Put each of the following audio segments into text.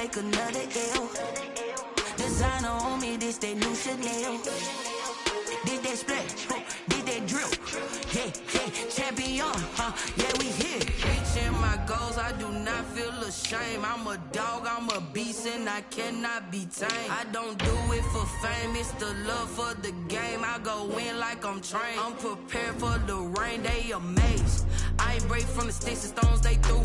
take another L. Designer on me, this that new Chanel. Did that splash, did that drip. Yeah, champion, yeah, we here. Reaching my goals, I do not feel ashamed. I'm a dog, I'm a beast, and I cannot be tamed. I don't do it for fame, it's the love for the game. I go in like I'm trained. I'm prepared for the rain, they amazed. I ain't break from the sticks and stones they threw.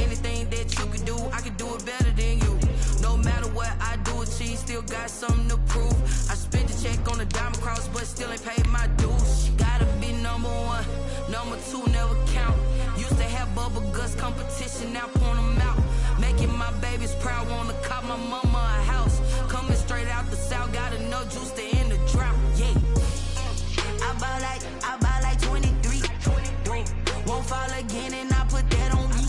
Anything that you can do, I can do it better than you. No matter what I do, achieve, still got something to prove. I spent the check on the diamond cross, but still ain't paid my dues. Gotta be number one, number two never count. Used to have bubble guts competition, now point them out. Making my babies proud, wanna cop my mama a house. Coming straight out the south, got enough juice to end the drought. Yeah, I buy like 23. Won't fall again, and I put that on me.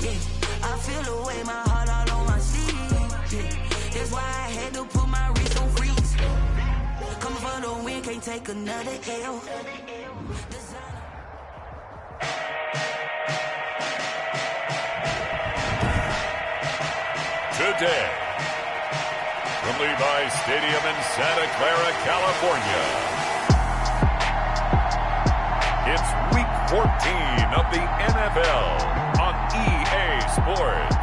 Yeah, I feel the way, my heart all on my sleeve. Yeah, that's why I had to put my wrist on freeze. Coming for the win, can't take another L. Today, from Levi's Stadium in Santa Clara, California, it's Week 14 of the NFL on EA Sports.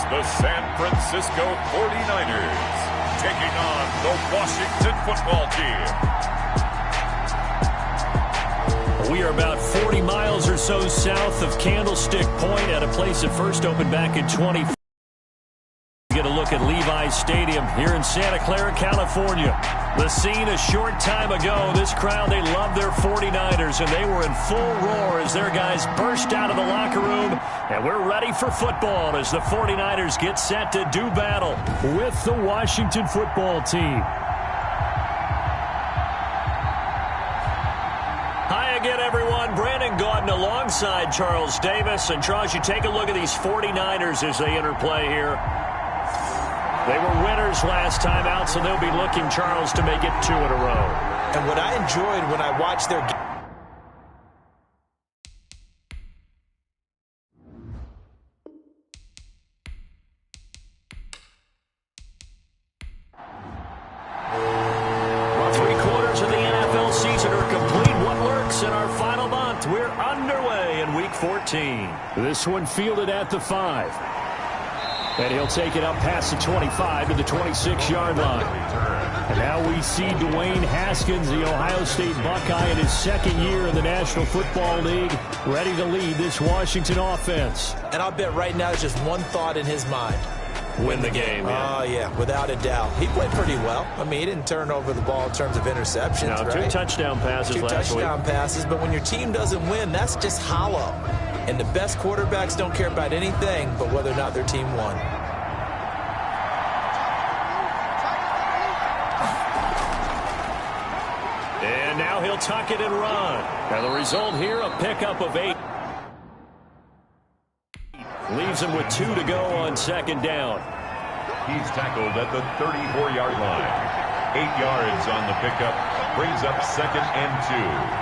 The San Francisco 49ers taking on the Washington football team. We are about 40 miles or so south of Candlestick Point at a place that first opened back in 20. Get a look at Levi's Stadium here in Santa Clara, California. The scene a short time ago. This crowd, they love their 49ers, and they were in full roar as their guys burst out of the locker room. And we're ready for football as the 49ers get set to do battle with the Washington football team. Hi again, everyone. Brandon Gaudin alongside Charles Davis. And Charles, you take a look at these 49ers as they interplay here. They were winners last time out, so they'll be looking, Charles, to make it 2 in a row. And what I enjoyed when I watched their game. Well, 3/4 of the NFL season are complete. What lurks in our final month? We're underway in Week 14. This one fielded at the 5. And he'll take it up past the 25 to the 26-yard line. And now we see Dwayne Haskins, the Ohio State Buckeye, in his second year in the National Football League, ready to lead this Washington offense. And I'll bet right now there's just one thought in his mind. Win the game. Oh, yeah, without a doubt. He played pretty well. I mean, he didn't turn over the ball in terms of interceptions, now, right? 2 touchdown passes last week. 2 touchdown passes, but when your team doesn't win, that's just hollow. And the best quarterbacks don't care about anything but whether or not their team won. And now he'll tuck it and run. And the result here, a pickup of 8. Leaves him with 2 to go on second down. He's tackled at the 34-yard line. 8 yards on the pickup. Brings up 2nd and 2.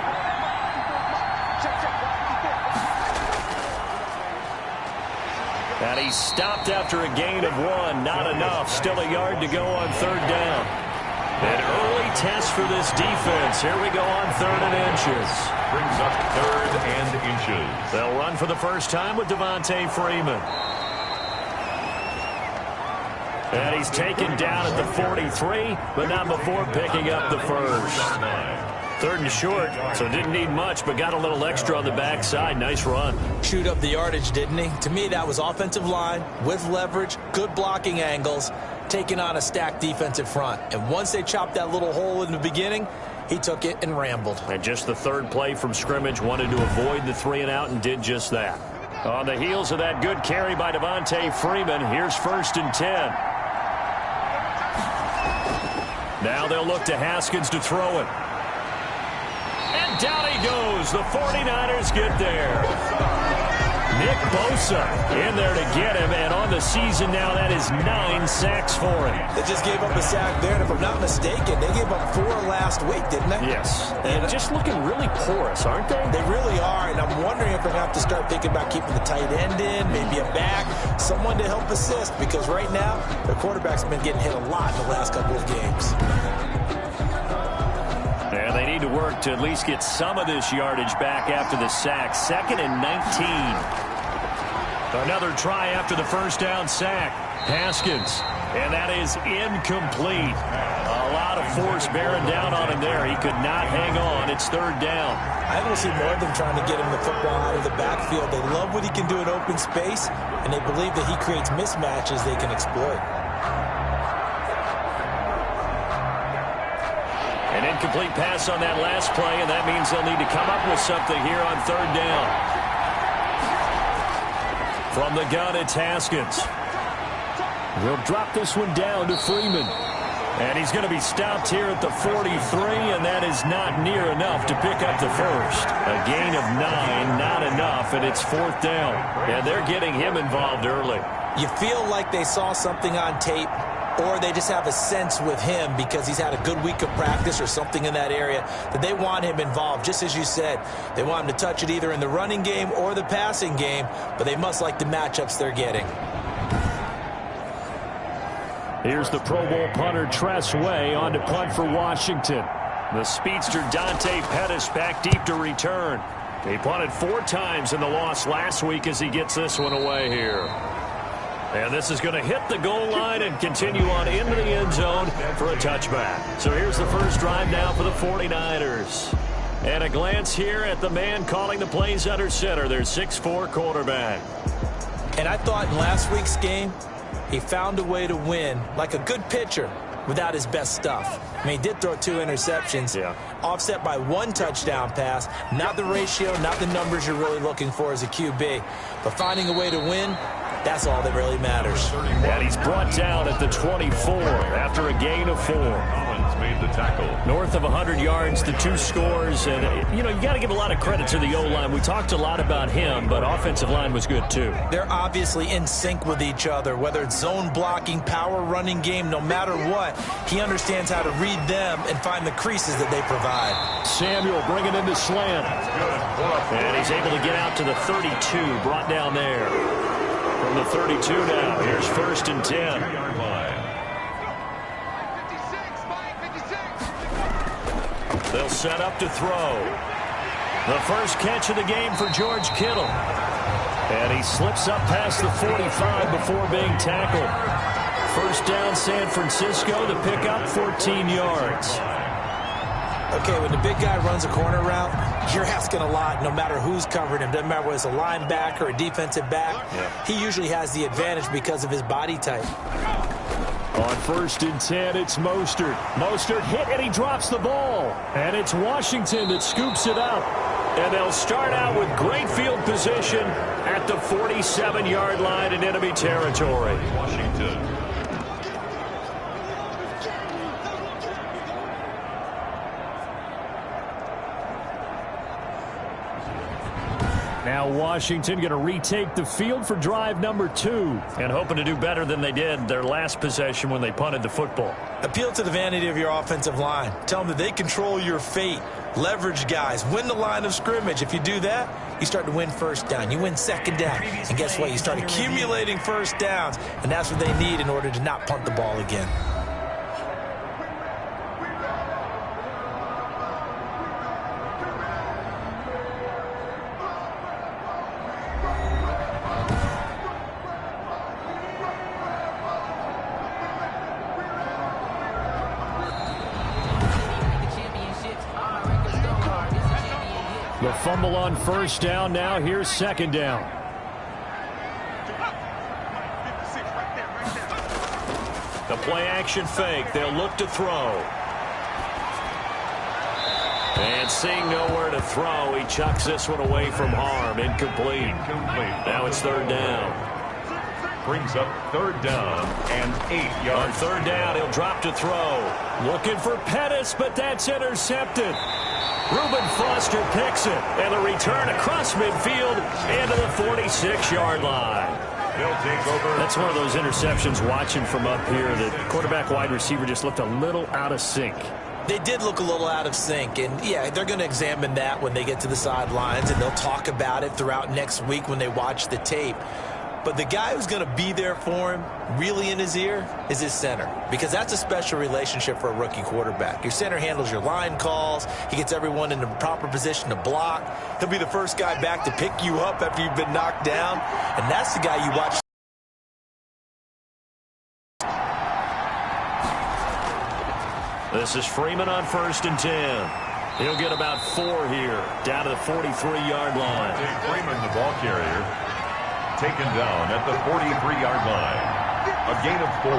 And he's stopped after a gain of 1. Not enough. Still a yard to go on 3rd down. An early test for this defense. Here we go on 3rd and inches. Brings up 3rd and inches. They'll run for the first time with Devontae Freeman. And he's taken down at the 43, but not before picking up the first. 3rd and short, so didn't need much, but got a little extra on the backside. Nice run. Chewed up the yardage, didn't he? To me, that was offensive line with leverage, good blocking angles, taking on a stacked defensive front. And once they chopped that little hole in the beginning, he took it and rambled. And just the 3rd play from scrimmage, wanted to avoid the 3 and out and did just that. On the heels of that good carry by Devontae Freeman, here's 1st and 10. Now they'll look to Haskins to throw it. And and down he goes. The 49ers get there. Nick Bosa in there to get him, and on the season now, that is 9 sacks for him. They just gave up a sack there, and if I'm not mistaken, they gave up 4 last week, didn't they? Yes, and just looking really porous, aren't they? They really are, and I'm wondering if they're going to have to start thinking about keeping the tight end in, maybe a back, someone to help assist, because right now, their quarterback's been getting hit a lot in the last couple of games. And they need to work to at least get some of this yardage back after the sack. 2nd and 19. Another try after the first down sack. Haskins. And that is incomplete. A lot of force bearing down on him there. He could not hang on. It's 3rd down. I don't see more of them trying to get him the football out of the backfield. They love what he can do in open space, and they believe that he creates mismatches they can exploit. An incomplete pass on that last play, and that means they'll need to come up with something here on 3rd down. From the gun, it's Haskins. We'll drop this one down to Freeman. And he's going to be stopped here at the 43, and that is not near enough to pick up the first. A gain of 9, not enough, and it's 4th down. And they're getting him involved early. You feel like they saw something on tape, or they just have a sense with him because he's had a good week of practice or something in that area that they want him involved. Just as you said, they want him to touch it either in the running game or the passing game, but they must like the matchups they're getting. Here's the Pro Bowl punter Tress Way on to punt for Washington. The speedster Dante Pettis back deep to return. He punted 4 times in the loss last week as he gets this one away here. And this is going to hit the goal line and continue on into the end zone for a touchback. So here's the first drive now for the 49ers. And a glance here at the man calling the plays under center, their 6'4" quarterback. And I thought in last week's game, he found a way to win like a good pitcher without his best stuff. I mean, he did throw 2 interceptions, offset by 1 touchdown pass. Not the ratio, not the numbers you're really looking for as a QB. But finding a way to win, that's all that really matters. And he's brought down at the 24 after a gain of 4. Made the tackle. North of 100 yards, the 2 scores. And, you know, you got to give a lot of credit to the O-line. We talked a lot about him, but offensive line was good, too. They're obviously in sync with each other, whether it's zone blocking, power running game, no matter what. He understands how to read them and find the creases that they provide. Samuel bringing in the slant. And he's able to get out to the 32, brought down there. From the 32 now, here's 1st and 10. They'll set up to throw. The first catch of the game for George Kittle. And he slips up past the 45 before being tackled. First down, San Francisco. The pickup, 14 yards. Okay, when the big guy runs a corner route, you're asking a lot no matter who's covering him. Doesn't matter whether it's a linebacker or a defensive back. He usually has the advantage because of his body type. On 1st and 10, it's Mostert. Mostert hit, and he drops the ball. And it's Washington that scoops it up. And they'll start out with great field position at the 47-yard line in enemy territory. Washington. Now Washington going to retake the field for drive number 2 and hoping to do better than they did their last possession when they punted the football. Appeal to the vanity of your offensive line. Tell them that they control your fate. Leverage guys. Win the line of scrimmage. If you do that, you start to win 1st down. You win 2nd down. And guess what? You start accumulating 1st downs. And that's what they need in order to not punt the ball again. The fumble on 1st down. Now here's 2nd down. The play action fake. They'll look to throw. And seeing nowhere to throw, he chucks this one away from harm. Incomplete. Now it's 3rd down. brings up 3rd down and 8 yards. On 3rd down, he'll drop to throw. Looking for Pettis, but that's intercepted. Reuben Foster picks it, and a return across midfield into the 46-yard line. They'll take over. That's one of those interceptions watching from up here. The quarterback wide receiver just looked a little out of sync. They did look a little out of sync, and yeah, they're going to examine that when they get to the sidelines, and they'll talk about it throughout next week when they watch the tape. But the guy who's going to be there for him, really in his ear, is his center, because that's a special relationship for a rookie quarterback. Your center handles your line calls. He gets everyone in the proper position to block. He'll be the first guy back to pick you up after you've been knocked down, and that's the guy you watch. This is Freeman on 1st and 10. He'll get about 4 here, down to the 43-yard line. Freeman, the ball carrier, taken down at the 43-yard line. A gain of 4.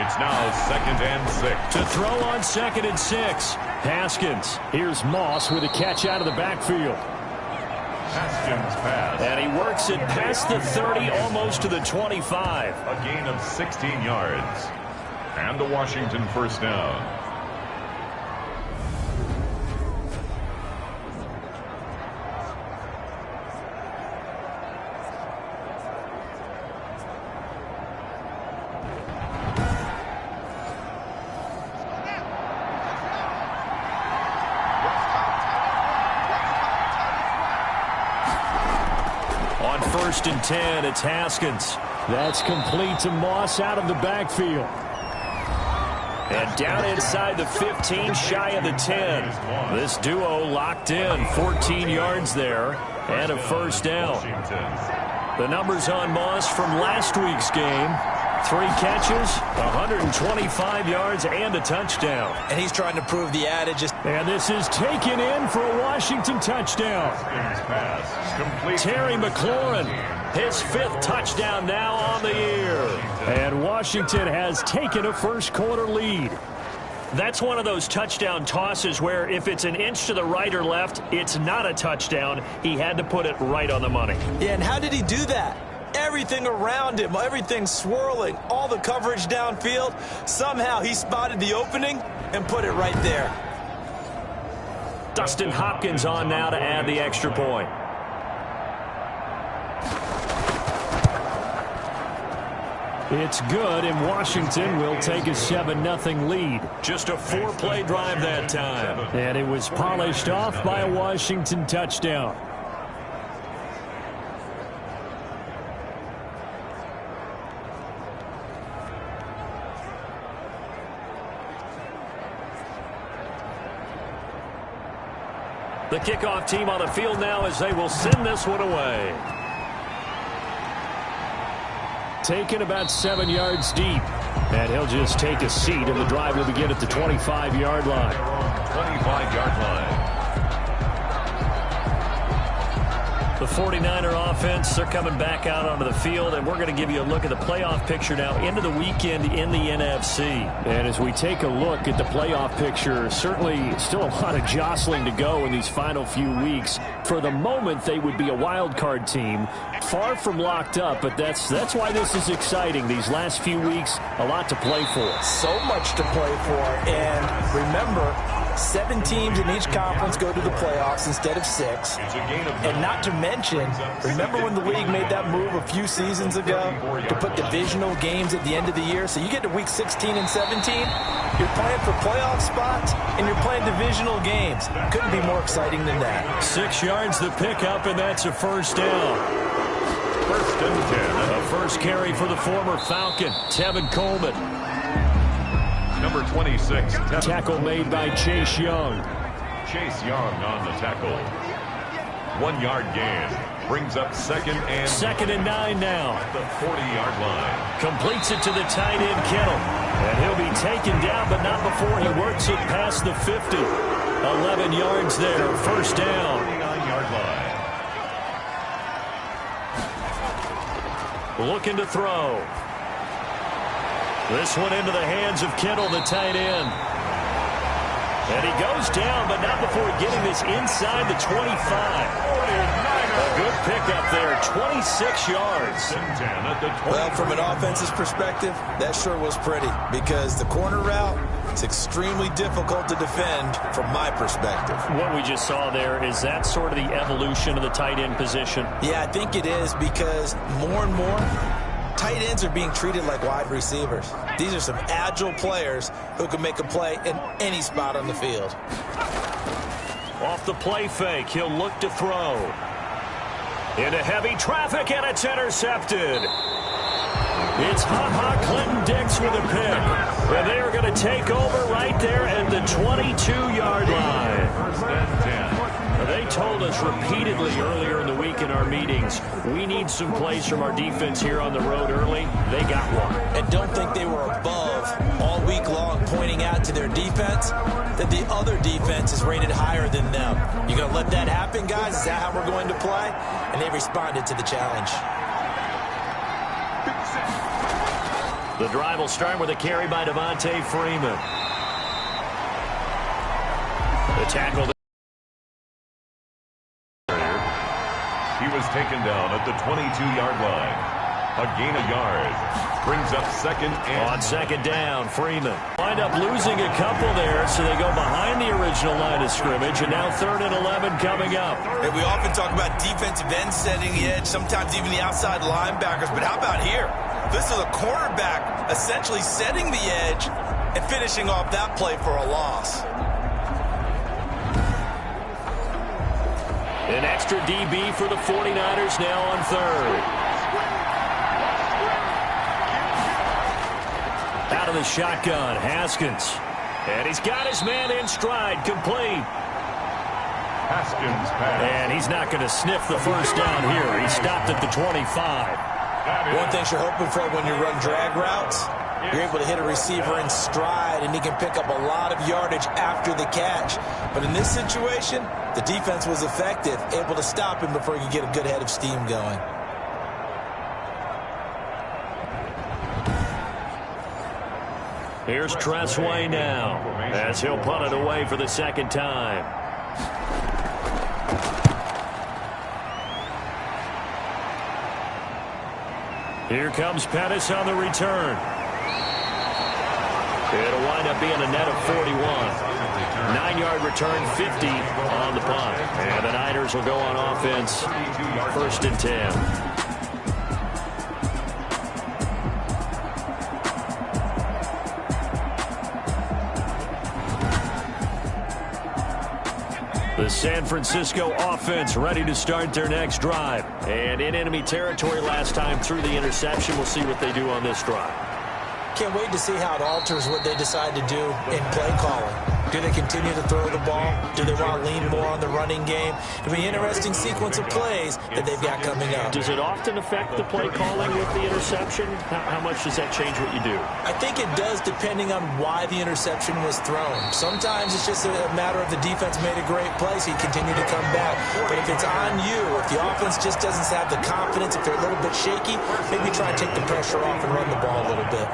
It's now 2nd and 6. To throw on 2nd and 6. Haskins. Here's Moss with a catch out of the backfield. Haskins pass. And he works it past the 30, almost to the 25. A gain of 16 yards. And a Washington 1st down. On 1st and 10, it's Haskins. That's complete to Moss out of the backfield. And down inside the 15, shy of the 10. This duo locked in, 14 yards there, and a 1st down. The numbers on Moss from last week's game. 3 catches, 125 yards, and a touchdown. And he's trying to prove the adage. And this is taken in for a Washington touchdown. Terry McLaurin, his 5th touchdown now on the year. And Washington has taken a first-quarter lead. That's one of those touchdown tosses where if it's an inch to the right or left, it's not a touchdown. He had to put it right on the money. Yeah, and how did he do that? Everything around him, everything swirling, all the coverage downfield. Somehow he spotted the opening and put it right there. Dustin Hopkins on now to add the extra point. It's good, and Washington will take a 7-0 lead. Just a 4-play drive that time. And it was polished off by a Washington touchdown. The kickoff team on the field now as they will send this one away. Taken about 7 yards deep. And he'll just take a seat, and the drive will begin at the 25-yard line. 25-yard line. The 49er offense, they're coming back out onto the field, and we're going to give you a look at the playoff picture now into the weekend in the NFC. And as we take a look at the playoff picture, certainly still a lot of jostling to go in these final few weeks. For the moment, they would be a wild card team, far from locked up, but that's why this is exciting. These last few weeks, a lot to play for. So much to play for, and remember, 7 teams in each conference go to the playoffs instead of 6. And not to mention, remember when the league made that move a few seasons ago to put divisional games at the end of the year? So you get to week 16 and 17, you're playing for playoff spots, and you're playing divisional games. Couldn't be more exciting than that. 6 yards the pickup, and that's a 1st down. 1st and 10. A first carry for the former Falcon, Tevin Coleman. Number 26. Tevin. Tackle made by Chase Young. Chase Young on the tackle. 1 yard gain. Brings up 2nd and 9 now. At the 40-yard line. Completes it to the tight end, Kittle. And he'll be taken down, but not before he works it past the 50. 11 yards there, 1st down. 49-yard line. Looking to throw. This one into the hands of Kittle, the tight end. And he goes down, but not before getting this inside the 25. A good pickup there, 26 yards. Well, from an offense's perspective, that sure was pretty because the corner route is extremely difficult to defend from my perspective. What we just saw there, is that sort of the evolution of the tight end position? Yeah, I think it is because more and more tight ends are being treated like wide receivers. These are some agile players who can make a play in any spot on the field. Off the play fake, he'll look to throw. Into heavy traffic, and it's intercepted. It's Clinton Dix with a pick. And they are going to take over right there at the 22-yard line. First and 10. They told us repeatedly earlier in the week in our meetings, we need some plays from our defense here on the road early. They got one. And don't think they were above all week long pointing out to their defense that the other defense is rated higher than them. You going to let that happen, guys? Is that how we're going to play? And they responded to the challenge. The drive will start with a carry by Devontae Freeman. The tackle. He was taken down at the 22-yard line. A gain of yard. Brings up second and... On second down, Freeman. Wind up losing a couple there, so they go behind the original line of scrimmage, and now 3rd and 11 coming up. And we often talk about defensive ends setting the edge, sometimes even the outside linebackers, but how about here? This is a cornerback essentially setting the edge and finishing off that play for a loss. An extra DB for the 49ers now on 3rd. Out of the shotgun, Haskins. And he's got his man in stride, complete. Haskins pass. And he's not going to sniff the first down here. He stopped at the 25. One thing you're hoping for when you run drag routes, you're able to hit a receiver in stride, and he can pick up a lot of yardage after the catch. But in this situation, the defense was effective, able to stop him before he could get a good head of steam going. Here's Tressway now, as he'll punt it away for the second time. Here comes Pettis on the return. It'll wind up being a net of 41. 9-yard return, 50 on the punt. And the Niners will go on offense, 1st and 10. The San Francisco offense ready to start their next drive. And in enemy territory last time through the interception. We'll see what they do on this drive. Can't wait to see how it alters what they decide to do in play calling. Do they continue to throw the ball? Do they want to lean more on the running game? It'll be an interesting sequence of plays that they've got coming up. Does it often affect the play calling with the interception? How much does that change what you do? I think it does, depending on why the interception was thrown. Sometimes it's just a matter of the defense made a great play, so you continue to come back. But if it's on you, if the offense just doesn't have the confidence, if they're a little bit shaky, maybe try and take the pressure off and run the ball a little bit.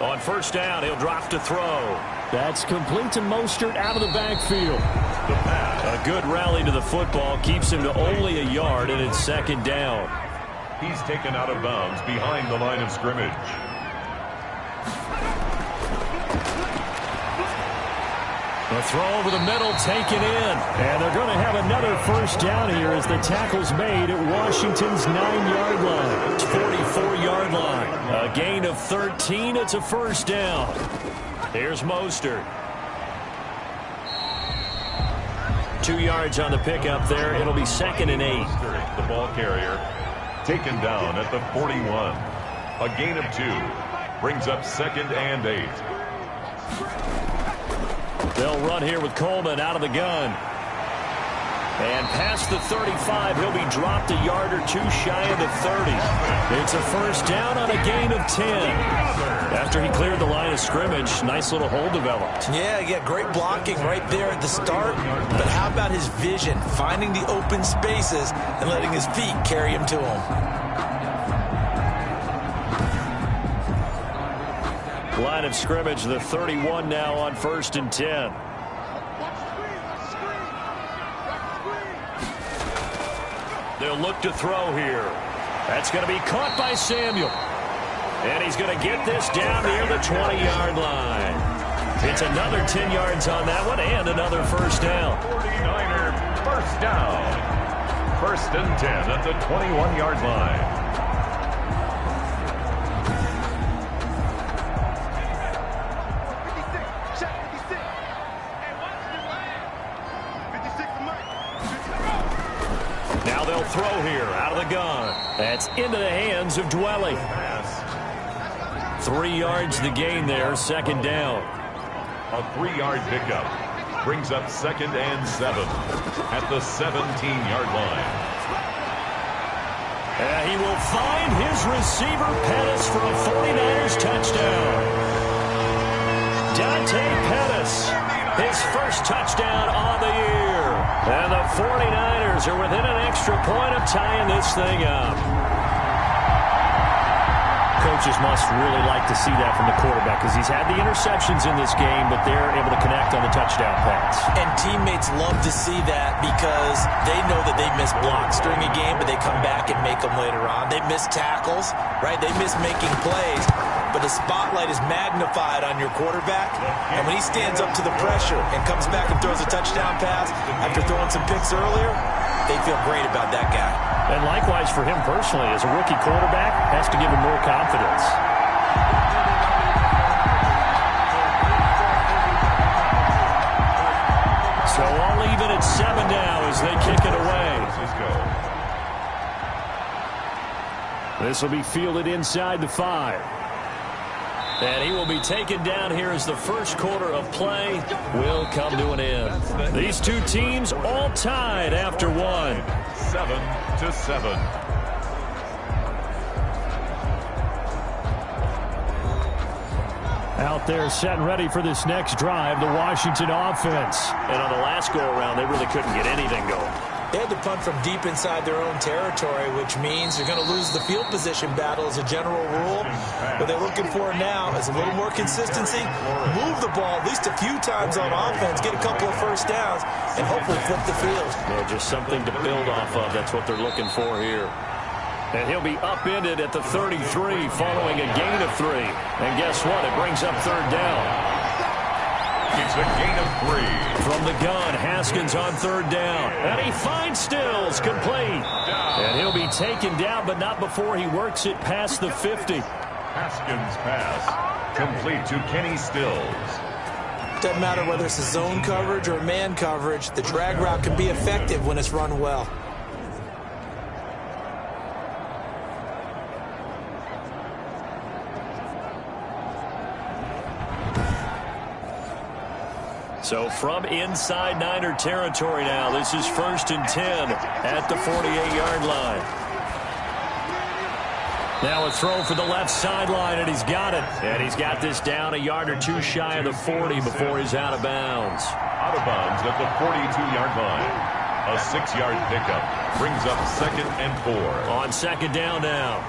On first down, he'll drop to throw. That's complete to Mostert out of the backfield. The pass. A good rally to the football keeps him to only a yard, and it's second down. He's taken out of bounds behind the line of scrimmage. A throw over the middle taken in. And they're going to have another first down here as the tackle's made at Washington's 9-yard line. It's 44-yard line. A gain of 13. It's a first down. Here's Mostert. 2 yards on the pickup there. It'll be 2nd and 8. The ball carrier taken down at the 41. A gain of 2. Brings up 2nd and 8. They'll run here with Coleman out of the gun. And past the 35, he'll be dropped a yard or two shy of the 30. It's a first down on a gain of 10. After he cleared the line of scrimmage, nice little hole developed. Yeah, great blocking right there at the start. But how about his vision, finding the open spaces and letting his feet carry him to him? Line of scrimmage, the 31 now on 1st and 10. They'll look to throw here. That's going to be caught by Samuel. And he's going to get this down near the 20-yard line. It's another 10 yards on that one and another first down. 49er first down. 1st and 10 at the 21-yard line. Now they'll throw here out of the gun. That's into the hands of Dwelly. 3 yards the gain there, 2nd down. A 3-yard pickup brings up 2nd and 7 at the 17-yard line. And he will find his receiver, Pettis, for a 49ers touchdown. Dante Pettis, his first touchdown on the year. And the 49ers are within an extra point of tying this thing up. Coaches must really like to see that from the quarterback because he's had the interceptions in this game, but they're able to connect on the touchdown pass. And teammates love to see that because they know that they miss blocks during a game, but they come back and make them later on. They miss tackles, right? They miss making plays, but the spotlight is magnified on your quarterback. And when he stands up to the pressure and comes back and throws a touchdown pass after throwing some picks earlier, they feel great about that guy. And likewise for him personally, as a rookie quarterback, has to give him more confidence. So all even at 7 now as they kick it away. This will be fielded inside the 5. And he will be taken down here as the first quarter of play will come to an end. These two teams all tied after 1. 7-7. Out there set and ready for this next drive, the Washington offense. And on the last go-around, they really couldn't get anything going. They had to punt from deep inside their own territory, which means they're going to lose the field position battle as a general rule. What they're looking for now is a little more consistency, move the ball at least a few times on offense, get a couple of first downs, and hopefully flip the field. Well, just something to build off of. That's what they're looking for here. And he'll be upended at the 33 following a gain of 3. And guess what? It brings up 3rd down. It's a gain of 3. From the gun, Haskins on 3rd down. And he finds Stills, complete. And he'll be taken down, but not before he works it past the 50. Haskins pass complete to Kenny Stills. Doesn't matter whether it's a zone coverage or man coverage, the drag route can be effective when it's run well. So from inside Niner territory now, this is 1st and 10 at the 48-yard line. Now a throw for the left sideline, and he's got it. And he's got this down a yard or two shy of the 40 before he's out of bounds. Out of bounds at the 42-yard line. A 6-yard pickup brings up 2nd and 4. On 2nd down now,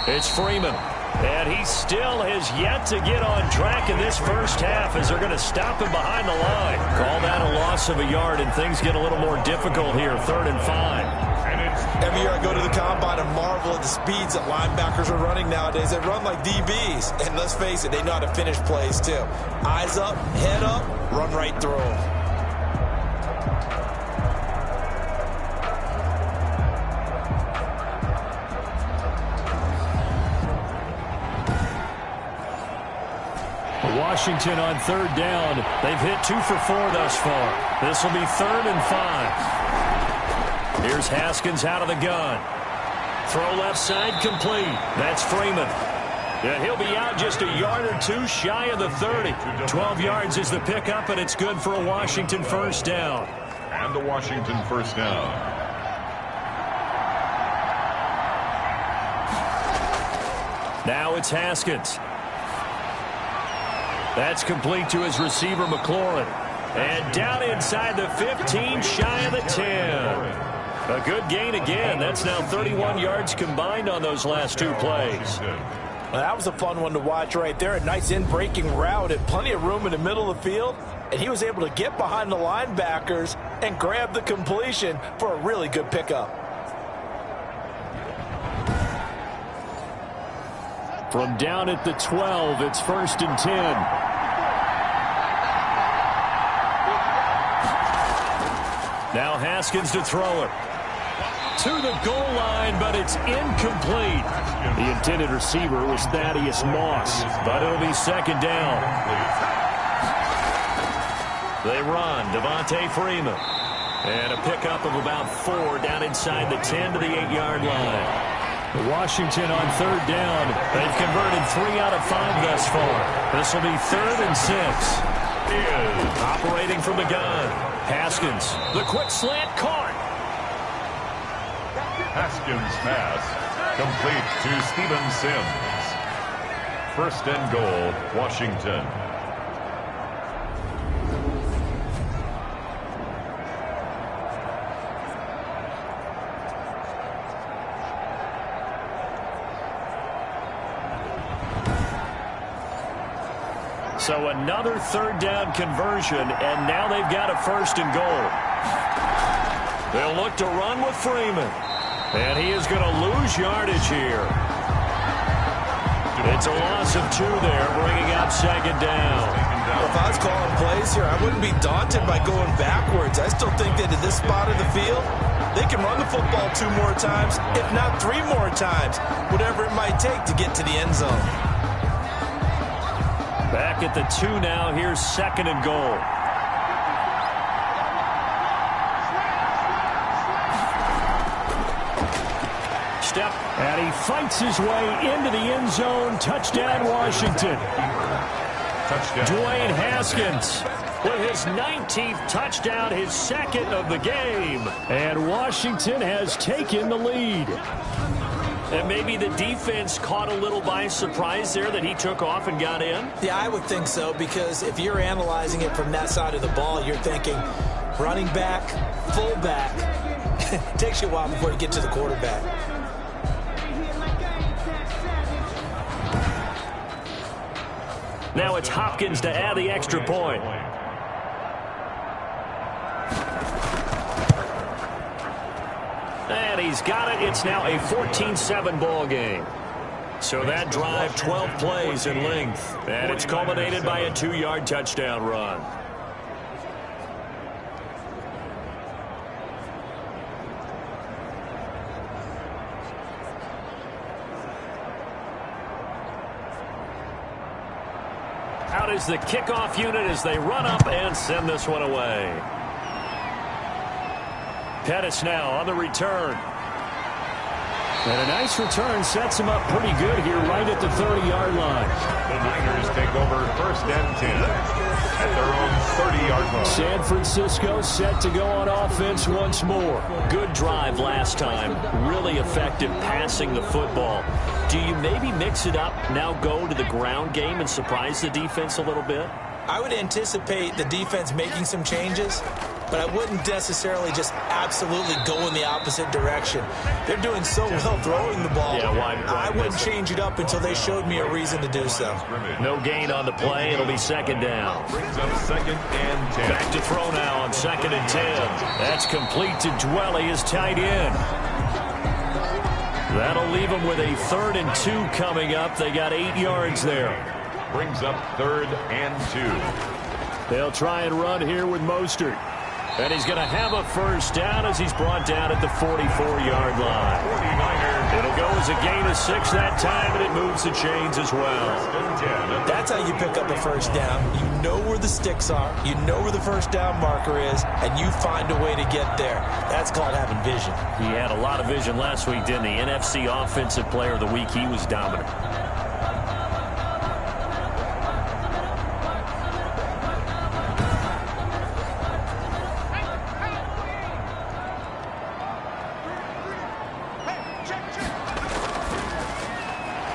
it's Freeman. And he still has yet to get on track in this first half as they're going to stop him behind the line. Call that a loss of a yard, and things get a little more difficult here, 3rd and 5. Every year I go to the combine and marvel at the speeds that linebackers are running nowadays. They run like DBs. And let's face it, they know how to finish plays too. Eyes up, head up, run right through them. Washington on 3rd down. They've hit 2 for 4 thus far. This will be 3rd and 5. Here's Haskins out of the gun. Throw left side complete. That's Freeman. And he'll be out just a yard or two shy of the 30. 12 yards is the pickup, and it's good for a Washington first down. And the Washington first down. Now it's Haskins. That's complete to his receiver, McLaurin. And down inside the 15, shy of the 10. A good gain again. That's now 31 yards combined on those last two plays. Well, that was a fun one to watch right there. A nice in-breaking route and plenty of room in the middle of the field. And he was able to get behind the linebackers and grab the completion for a really good pickup. From down at the 12, it's 1st and 10. Now Haskins to throw it. To the goal line, but it's incomplete. The intended receiver was Thaddeus Moss, but it'll be 2nd down. They run, Devontae Freeman. And a pickup of about 4 down inside the 10 to the 8-yard line. Washington on 3rd down. They've converted 3 out of 5 thus far. This will be 3rd and 6. Operating from the gun. Haskins, the quick slant caught. Haskins' pass complete to Steven Sims. 1st and goal, Washington. So another 3rd down conversion, and now they've got a 1st and goal. They'll look to run with Freeman. And he is going to lose yardage here. It's a loss of 2 there, bringing up 2nd down. If I was calling plays here, I wouldn't be daunted by going backwards. I still think that at this spot of the field, they can run the football 2 more times, if not 3 more times, whatever it might take to get to the end zone. Back at the 2 now. Here's 2nd and goal. Step, and he fights his way into the end zone. Touchdown, Washington. Touchdown. Dwayne Haskins with his 19th touchdown, his 2nd of the game. And Washington has taken the lead. And maybe the defense caught a little by surprise there that he took off and got in? Yeah, I would think so, because if you're analyzing it from that side of the ball, you're thinking running back, fullback. It takes you a while before you get to the quarterback. Now it's Hopkins to add the extra point. And he's got it. It's now a 14-7 ball game. So that drive, 12 plays in length. And it's culminated by a 2-yard touchdown run. Out is the kickoff unit as they run up and send this one away. Pettis now on the return. And a nice return sets him up pretty good here right at the 30-yard line. The Niners take over 1st and 10 at their own 30-yard line. San Francisco set to go on offense once more. Good drive last time. Really effective passing the football. Do you maybe mix it up, now go to the ground game and surprise the defense a little bit? I would anticipate the defense making some changes, but I wouldn't necessarily just absolutely go in the opposite direction. They're doing so well throwing the ball. Yeah, why I wouldn't change it up until they showed me a reason to do so. No gain on the play. It'll be 2nd down. Brings up 2nd and 10. Back to throw now on 2nd and 10. That's complete to Dwelly, his tight end. That'll leave them with a 3rd and 2 coming up. They got 8 yards there. Brings up 3rd and 2. They'll try and run here with Mostert. And he's going to have a 1st down as he's brought down at the 44-yard line. 49ers. It'll go as a gain of 6 that time, and it moves the chains as well. 1st and 10. That's how you pick up a 1st down. You know where the sticks are. You know where the 1st down marker is, and you find a way to get there. That's called having vision. He had a lot of vision last week, didn't he? NFC Offensive Player of the Week. He was dominant.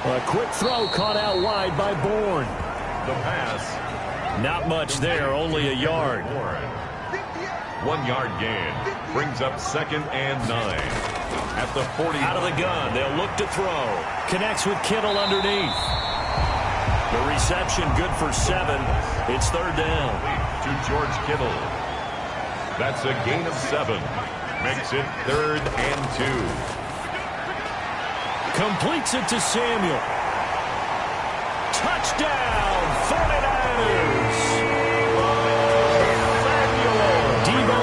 A quick throw caught out wide by Bourne. The pass. Not much there, only a yard. 1 yard gain. Brings up 2nd and 9. At the 40. Out of the gun, they'll look to throw. Connects with Kittle underneath. The reception good for 7. It's 3rd down. To George Kittle. That's a gain of 7. Makes it 3rd and 2. Completes it to Samuel. Touchdown, 49ers!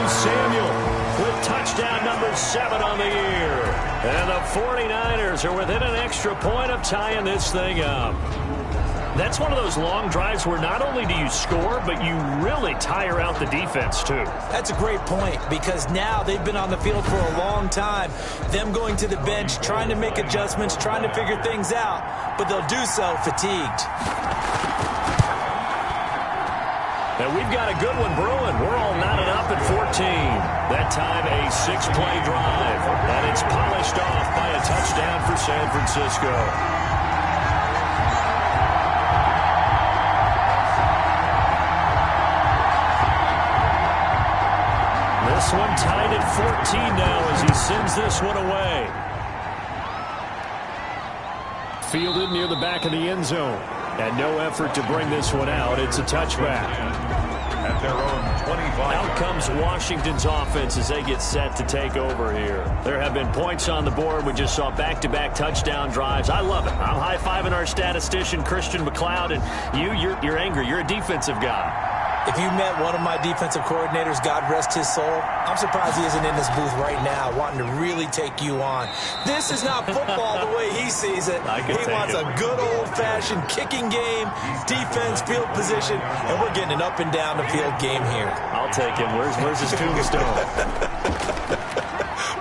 Samuel with touchdown number 7 on the year. And the 49ers are within an extra point of tying this thing up. That's one of those long drives where not only do you score, but you really tire out the defense, too. That's a great point, because now they've been on the field for a long time. Them going to the bench, trying to make adjustments, trying to figure things out, but they'll do so fatigued. And we've got a good one brewing. We're all knotted up at 14. That time a 6-play drive. And it's polished off by a touchdown for San Francisco. This one tied at 14 now as he sends this one away. Fielded near the back of the end zone. And no effort to bring this one out. It's a touchback. At their own 25. Out comes Washington's offense as they get set to take over here. There have been points on the board. We just saw back-to-back touchdown drives. I love it. I'm high-fiving our statistician, Christian McLeod, and you're angry. You're a defensive guy. If you met one of my defensive coordinators, God rest his soul, I'm surprised he isn't in this booth right now wanting to really take you on. This is not football the way he sees it. He wants a good old-fashioned kicking game, defense, field position, and we're getting an up and down the field game here. I'll take him. Where's his tombstone?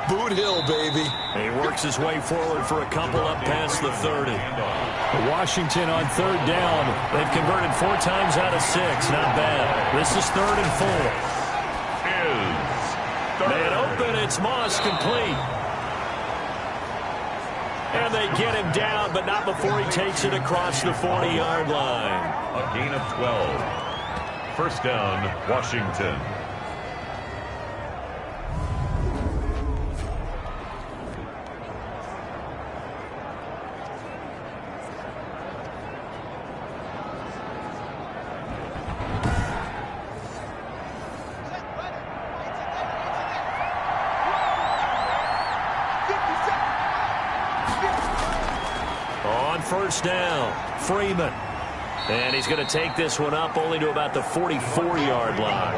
Boot Hill, baby. He works his way forward for a couple up past the 30. Washington on 3rd down. They've converted 4 times out of 6. Not bad. This is 3rd and 4. Man open. It's Moss complete. And they get him down, but not before he takes it across the 40-yard line. A gain of 12. 1st down, Washington. On 1st down, Freeman. And he's going to take this one up only to about the 44-yard line.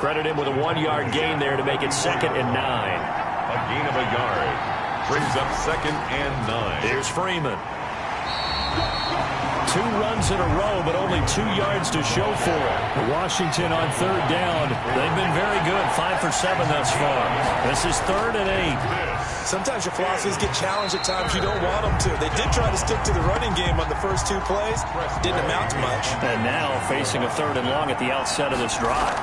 Credit him with a 1-yard gain there to make it 2nd and 9. A gain of a yard. Brings up 2nd and 9. Here's Freeman. 2 runs in a row, but only 2 yards to show for it. Washington on 3rd down. They've been very good, 5 for 7 thus far. This is 3rd and 8. Sometimes your philosophies get challenged at times you don't want them to. They did try to stick to the running game on the first 2 plays. Didn't amount to much. And now facing a 3rd and long at the outset of this drive.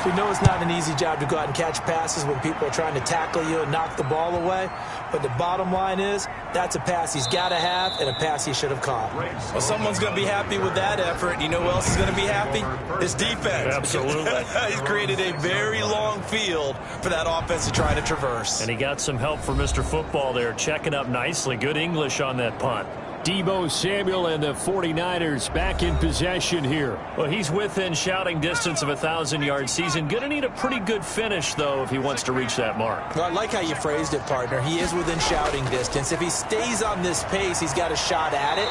We know it's not an easy job to go out and catch passes when people are trying to tackle you and knock the ball away. But the bottom line is, that's a pass he's got to have and a pass he should have caught. Well, someone's going to be happy with that effort. You know who else is going to be happy? His defense. Absolutely. He's created a very long field for that offense to try to traverse. And he got some help from Mr. Football there, checking up nicely. Good English on that punt. Deebo Samuel and the 49ers back in possession here. Well, he's within shouting distance of a 1,000-yard season. Going to need a pretty good finish, though, if he wants to reach that mark. Well, I like how you phrased it, partner. He is within shouting distance. If he stays on this pace, he's got a shot at it.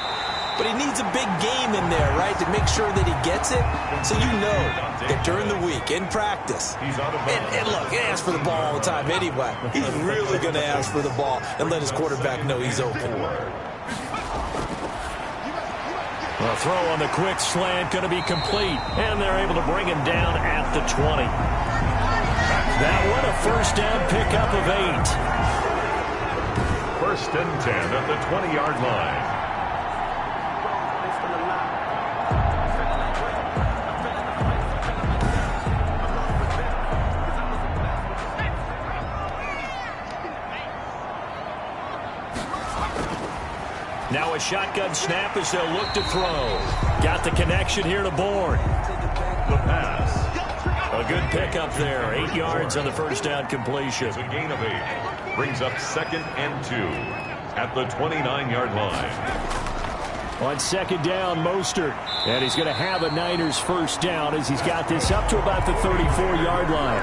But he needs a big game in there, right, to make sure that he gets it. So you know that during the week, in practice, and look, he asks for the ball all the time anyway. He's really going to ask for the ball and let his quarterback know he's open. The throw on the quick slant going to be complete, and they're able to bring him down at the 20. That one a 1st down pickup of 8. 1st and 10 at the 20-yard line. Now a shotgun snap as they'll look to throw. Got the connection here to Bourne. The pass. A good pickup there. 8 yards on the first down completion. It's a gain of 8. Brings up 2nd and 2 at the 29-yard line. On 2nd down, Mostert. And he's going to have a Niners first down as he's got this up to about the 34-yard line.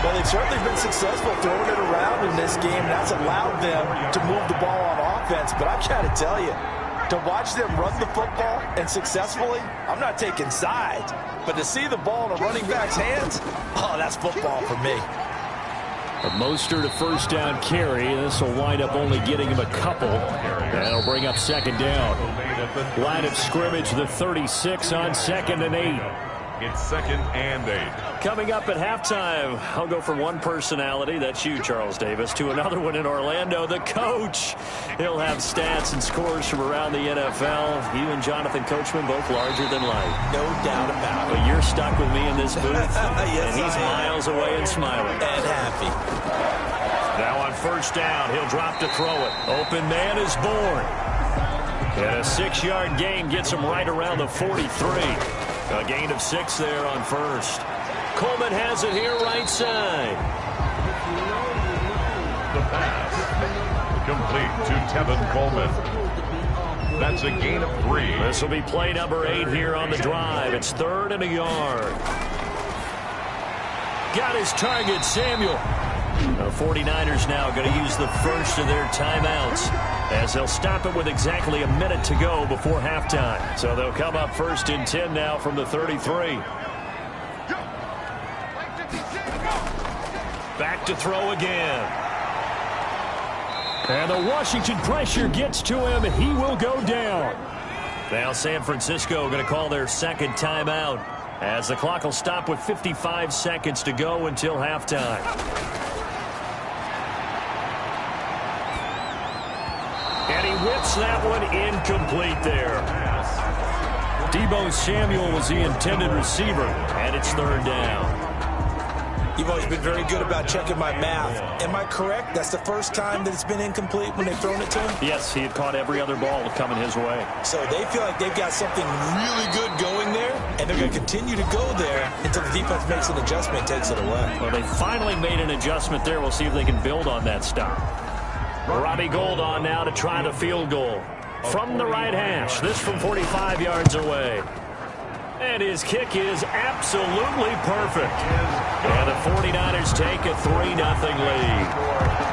Well, they've certainly been successful throwing it around in this game. That's allowed them to move the ball on offense. But I've got to tell you, to watch them run the football and successfully, I'm not taking sides. But to see the ball in a running back's hands, oh, that's football for me. A Mostert a first down carry. This will wind up only getting him a couple. That'll bring up 2nd down. Line of scrimmage, the 36 on 2nd and 8. It's 2nd and 8. Coming up at halftime, I'll go from one personality, that's you, Charles Davis, to another one in Orlando, the coach. He'll have stats and scores from around the NFL. You and Jonathan Coachman both larger than life. No doubt about it. But you're stuck with me in this booth, yes, and he's miles away and smiling. And happy. Now on first down, he'll drop to throw it. Open man is Bourne. And a 6-yard gain gets him right around the 43. A gain of 6 there on first. Coleman has it here right side. The pass. Complete to Tevin Coleman. That's a gain of 3. This will be play number 8 here on the drive. It's 3rd and a yard. Got his target, Samuel. The 49ers now going to use the first of their timeouts as they'll stop it with exactly a minute to go before halftime. So they'll come up 1st and 10 now from the 33. Back to throw again. And the Washington pressure gets to him. He will go down. Now San Francisco going to call their 2nd timeout as the clock will stop with 55 seconds to go until halftime. And he whips that one incomplete there. Deebo Samuel was the intended receiver, and it's 3rd down. You've always been very good about checking my math. Am I correct? That's the first time that it's been incomplete when they've thrown it to him? Yes, he had caught every other ball coming his way. So they feel like they've got something really good going there, and they're going to continue to go there until the defense makes an adjustment and takes it away. Well, they finally made an adjustment there. We'll see if they can build on that stop. Robbie Gould on now to try the field goal. From the right hash, this from 45 yards away. And his kick is absolutely perfect. And the 49ers take a 3-0 lead.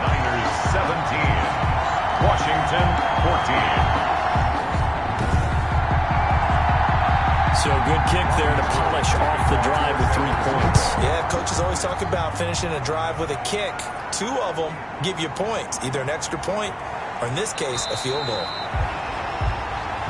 Niners 17. Washington 14. So good kick there to polish off the drive with 3 points. Yeah, coaches always talk about finishing a drive with a kick. 2 of them give you points, either an extra point or, in this case, a field goal.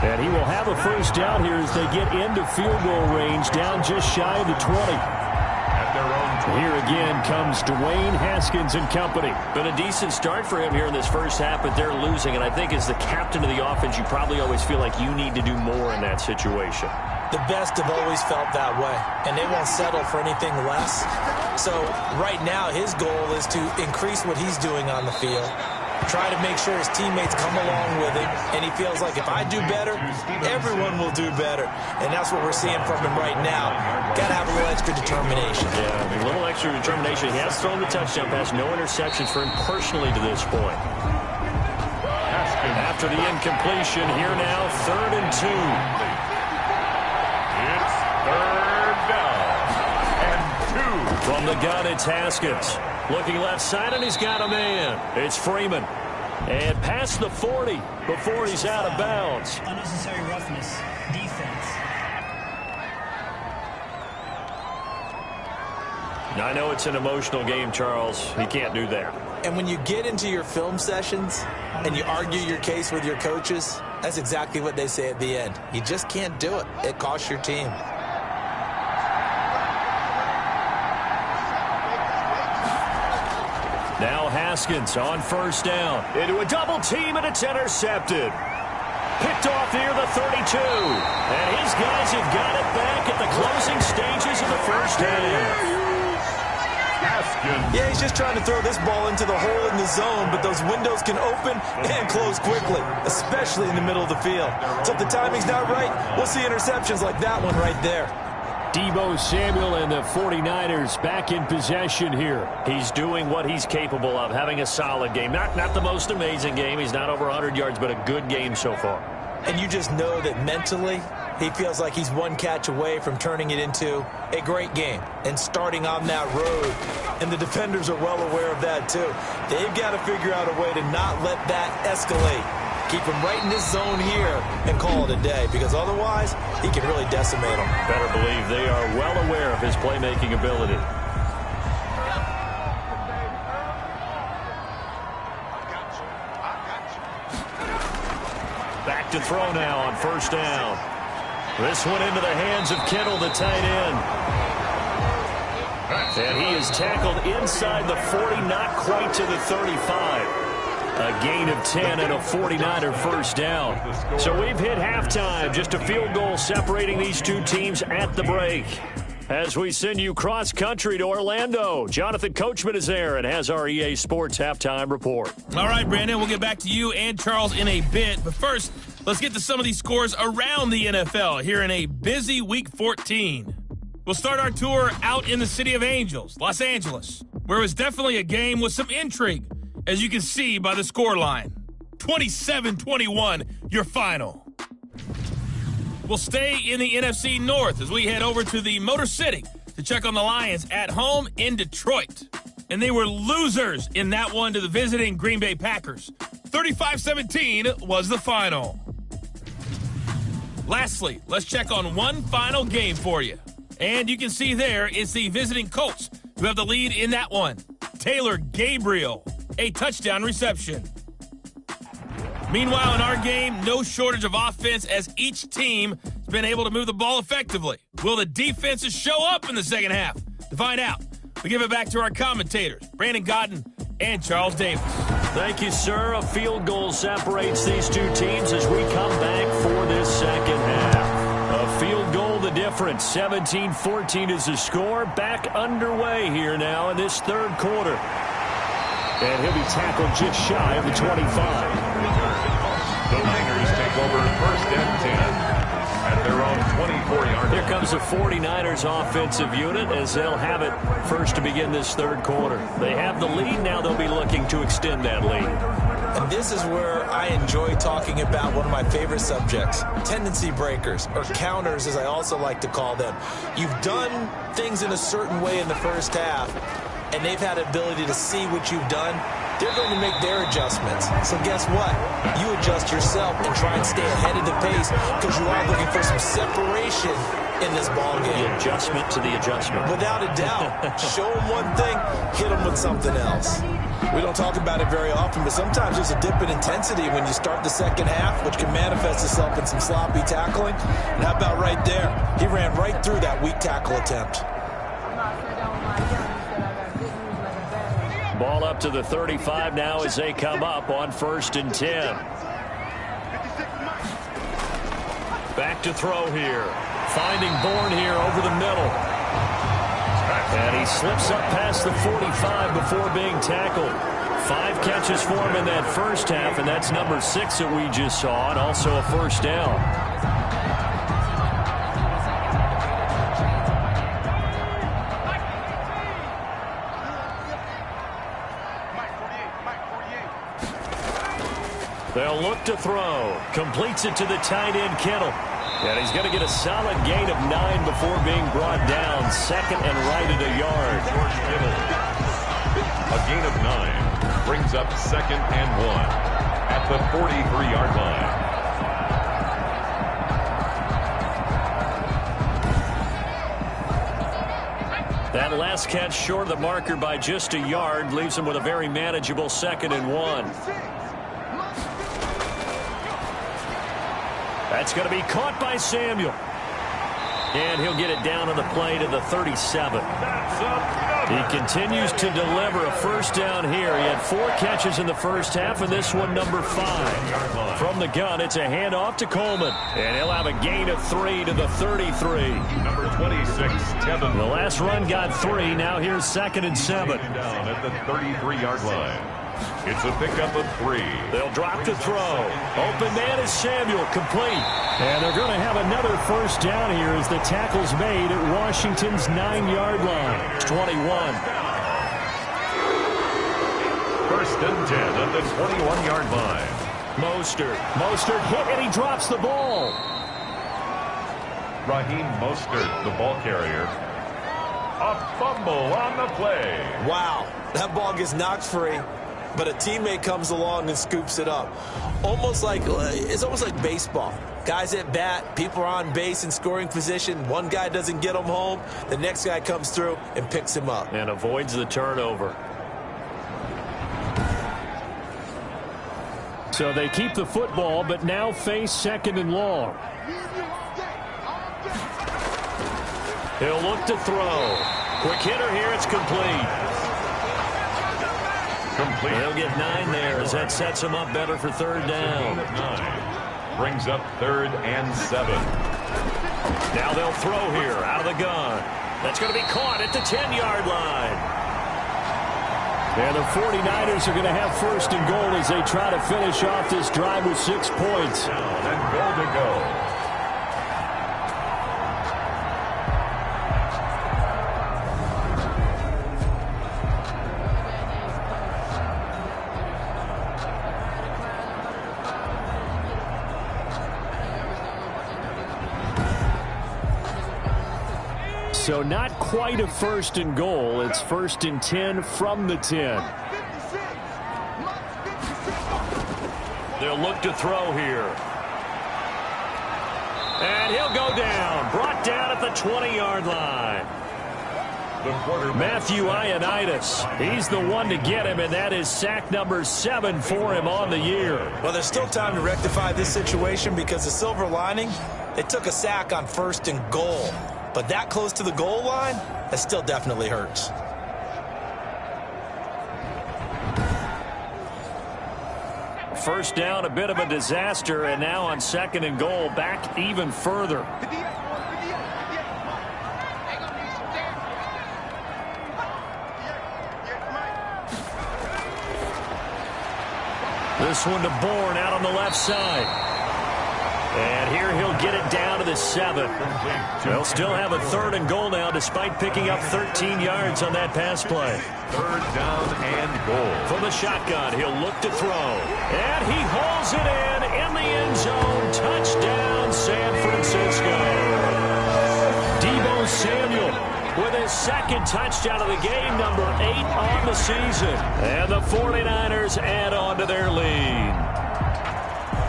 And he will have a first down here as they get into field goal range, down just shy of the 20. At their own 20. Here again comes Dwayne Haskins and company. Been a decent start for him here in this first half, but they're losing. And I think as the captain of the offense, you probably always feel like you need to do more in that situation. The best have always felt that way, and they won't settle for anything less. So right now his goal is to increase what he's doing on the field, try to make sure his teammates come along with him, and he feels like if I do better, everyone will do better. And that's what we're seeing from him right now. Got to have a little extra determination. Yeah, a little extra determination. He has thrown the touchdown pass, no interceptions for him personally to this point. After the incompletion, here now, 3rd and 2. It's 3rd down and 2. From the gun, it's Haskins. Looking left side, and he's got a man. It's Freeman. And past the 40 before he's out of bounds. Unnecessary roughness. Defense. I know it's an emotional game, Charles. You can't do that. And when you get into your film sessions and you argue your case with your coaches, that's exactly what they say at the end. You just can't do it. It costs your team. Now Haskins on first down. Into a double team, and it's intercepted. Picked off near the 32. And his guys have got it back at the closing stages of the first half. Yeah, he's just trying to throw this ball into the hole in the zone, but those windows can open and close quickly, especially in the middle of the field. So if the timing's not right, we'll see interceptions like that one right there. Deebo Samuel and the 49ers back in possession here. He's doing what he's capable of, having a solid game. Not the most amazing game. He's not over 100 yards, but a good game so far. And you just know that mentally, he feels like he's one catch away from turning it into a great game and starting on that road. And the defenders are well aware of that, too. They've got to figure out a way to not let that escalate. Keep him right in this zone here and call it a day, because otherwise he can really decimate them. Better believe they are well aware of his playmaking ability. Back to throw now on first down. This one into the hands of Kittle, the tight end. And he is tackled inside the 40, not quite to the 35. A gain of 10 and a 49er first down. So we've hit halftime. Just a field goal separating these two teams at the break. As we send you cross-country to Orlando, Jonathan Coachman is there and has our EA Sports halftime report. All right, Brandon, we'll get back to you and Charles in a bit. But first, let's get to some of these scores around the NFL here in a busy Week 14. We'll start our tour out in the City of Angels, Los Angeles, where it was definitely a game with some intrigue, as you can see by the scoreline. 27-21, your final. We'll stay in the NFC North as we head over to the Motor City to check on the Lions at home in Detroit. And they were losers in that one to the visiting Green Bay Packers. 35-17 was the final. Lastly, let's check on one final game for you. And you can see there it's the visiting Colts who have the lead in that one. Taylor Gabriel, a touchdown reception. Meanwhile, in our game, no shortage of offense as each team has been able to move the ball effectively. Will the defenses show up in the second half? To find out, we give it back to our commentators, Brandon Godden and Charles Davis. Thank you, sir. A field goal separates these two teams as we come back for this second half. A field goal the difference. 17-14 is the score. Back underway here now in this third quarter. And he'll be tackled just shy of the 25. The Niners take over first and 10 at their own 24-yard line. Here comes the 49ers offensive unit as they'll have it first to begin this third quarter. They have the lead. Now they'll be looking to extend that lead. And this is where I enjoy talking about one of my favorite subjects, tendency breakers, or counters as I also like to call them. You've done things in a certain way in the first half, and they've had the ability to see what you've done. They're going to make their adjustments. So guess what? You adjust yourself and try and stay ahead of the pace because you are looking for some separation in this ball game. The adjustment to the adjustment. Without a doubt. Show them one thing, hit them with something else. We don't talk about it very often, but sometimes there's a dip in intensity when you start the second half, which can manifest itself in some sloppy tackling. And how about right there? He ran right through that weak tackle attempt. Ball up to the 35 now as they come up on first and 10. Back to throw here. Finding Bourne here over the middle. And he slips up past the 45 before being tackled. 5 catches for him in that first half, and that's number 6 that we just saw, and also a first down. They'll look to throw. Completes it to the tight end, Kittle. And he's going to get a solid gain of 9 before being brought down. Second and right at a yard. A gain of 9 brings up second and 1 at the 43-yard line. That last catch short of the marker by just a yard leaves him with a very manageable second and 1. That's going to be caught by Samuel. And he'll get it down on the play to the 37. That's a cover. He continues to deliver a first down here. He had 4 catches in the first half, and this one number 5. From the gun, it's a handoff to Coleman. And he'll have a gain of 3 to the 33. Number 26, Tevin. The last run got 3. Now here's 2nd and 7. Down at the 33-yard line. It's a pickup of 3. They'll drop to throw. Open man is Samuel, complete. And they're going to have another first down here as the tackle's made at Washington's 9-yard line. It's 21. First and 10 at the 21-yard line. Mostert hit, and he drops the ball. Raheem Mostert, the ball carrier. A fumble on the play. Wow, that ball gets knocked free, but a teammate comes along and scoops it up. It's almost like baseball. Guys at bat, people are on base in scoring position. One guy doesn't get him home. The next guy comes through and picks him up. And avoids the turnover. So they keep the football, but now face 2nd and long. He'll look to throw. Quick hitter here, it's complete. They'll get 9 there as that sets him up better for 3rd down. 9 brings up 3rd and 7. Now they'll throw here out of the gun. That's going to be caught at the 10-yard line. And the 49ers are going to have 1st and goal as they try to finish off this drive with 6 points. Down and goal to go. So not quite a 1st and goal. It's 1st and 10 from the 10. They'll look to throw here. And he'll go down. Brought down at the 20-yard line. Matthew Ioannidis. He's the one to get him, and that is sack number 7 for him on the year. Well, there's still time to rectify this situation because the silver lining, they took a sack on 1st and goal. But that close to the goal line, that still definitely hurts. First down, a bit of a disaster, and now on 2nd and goal, back even further. This one to Bourne out on the left side. And here he'll get it down to the 7. They'll still have a 3rd and goal now despite picking up 13 yards on that pass play. 3rd down and goal. From the shotgun, he'll look to throw. And he hauls it in the end zone. Touchdown, San Francisco. Deebo Samuel with his 2nd touchdown of the game, number 8 on the season. And the 49ers add on to their lead.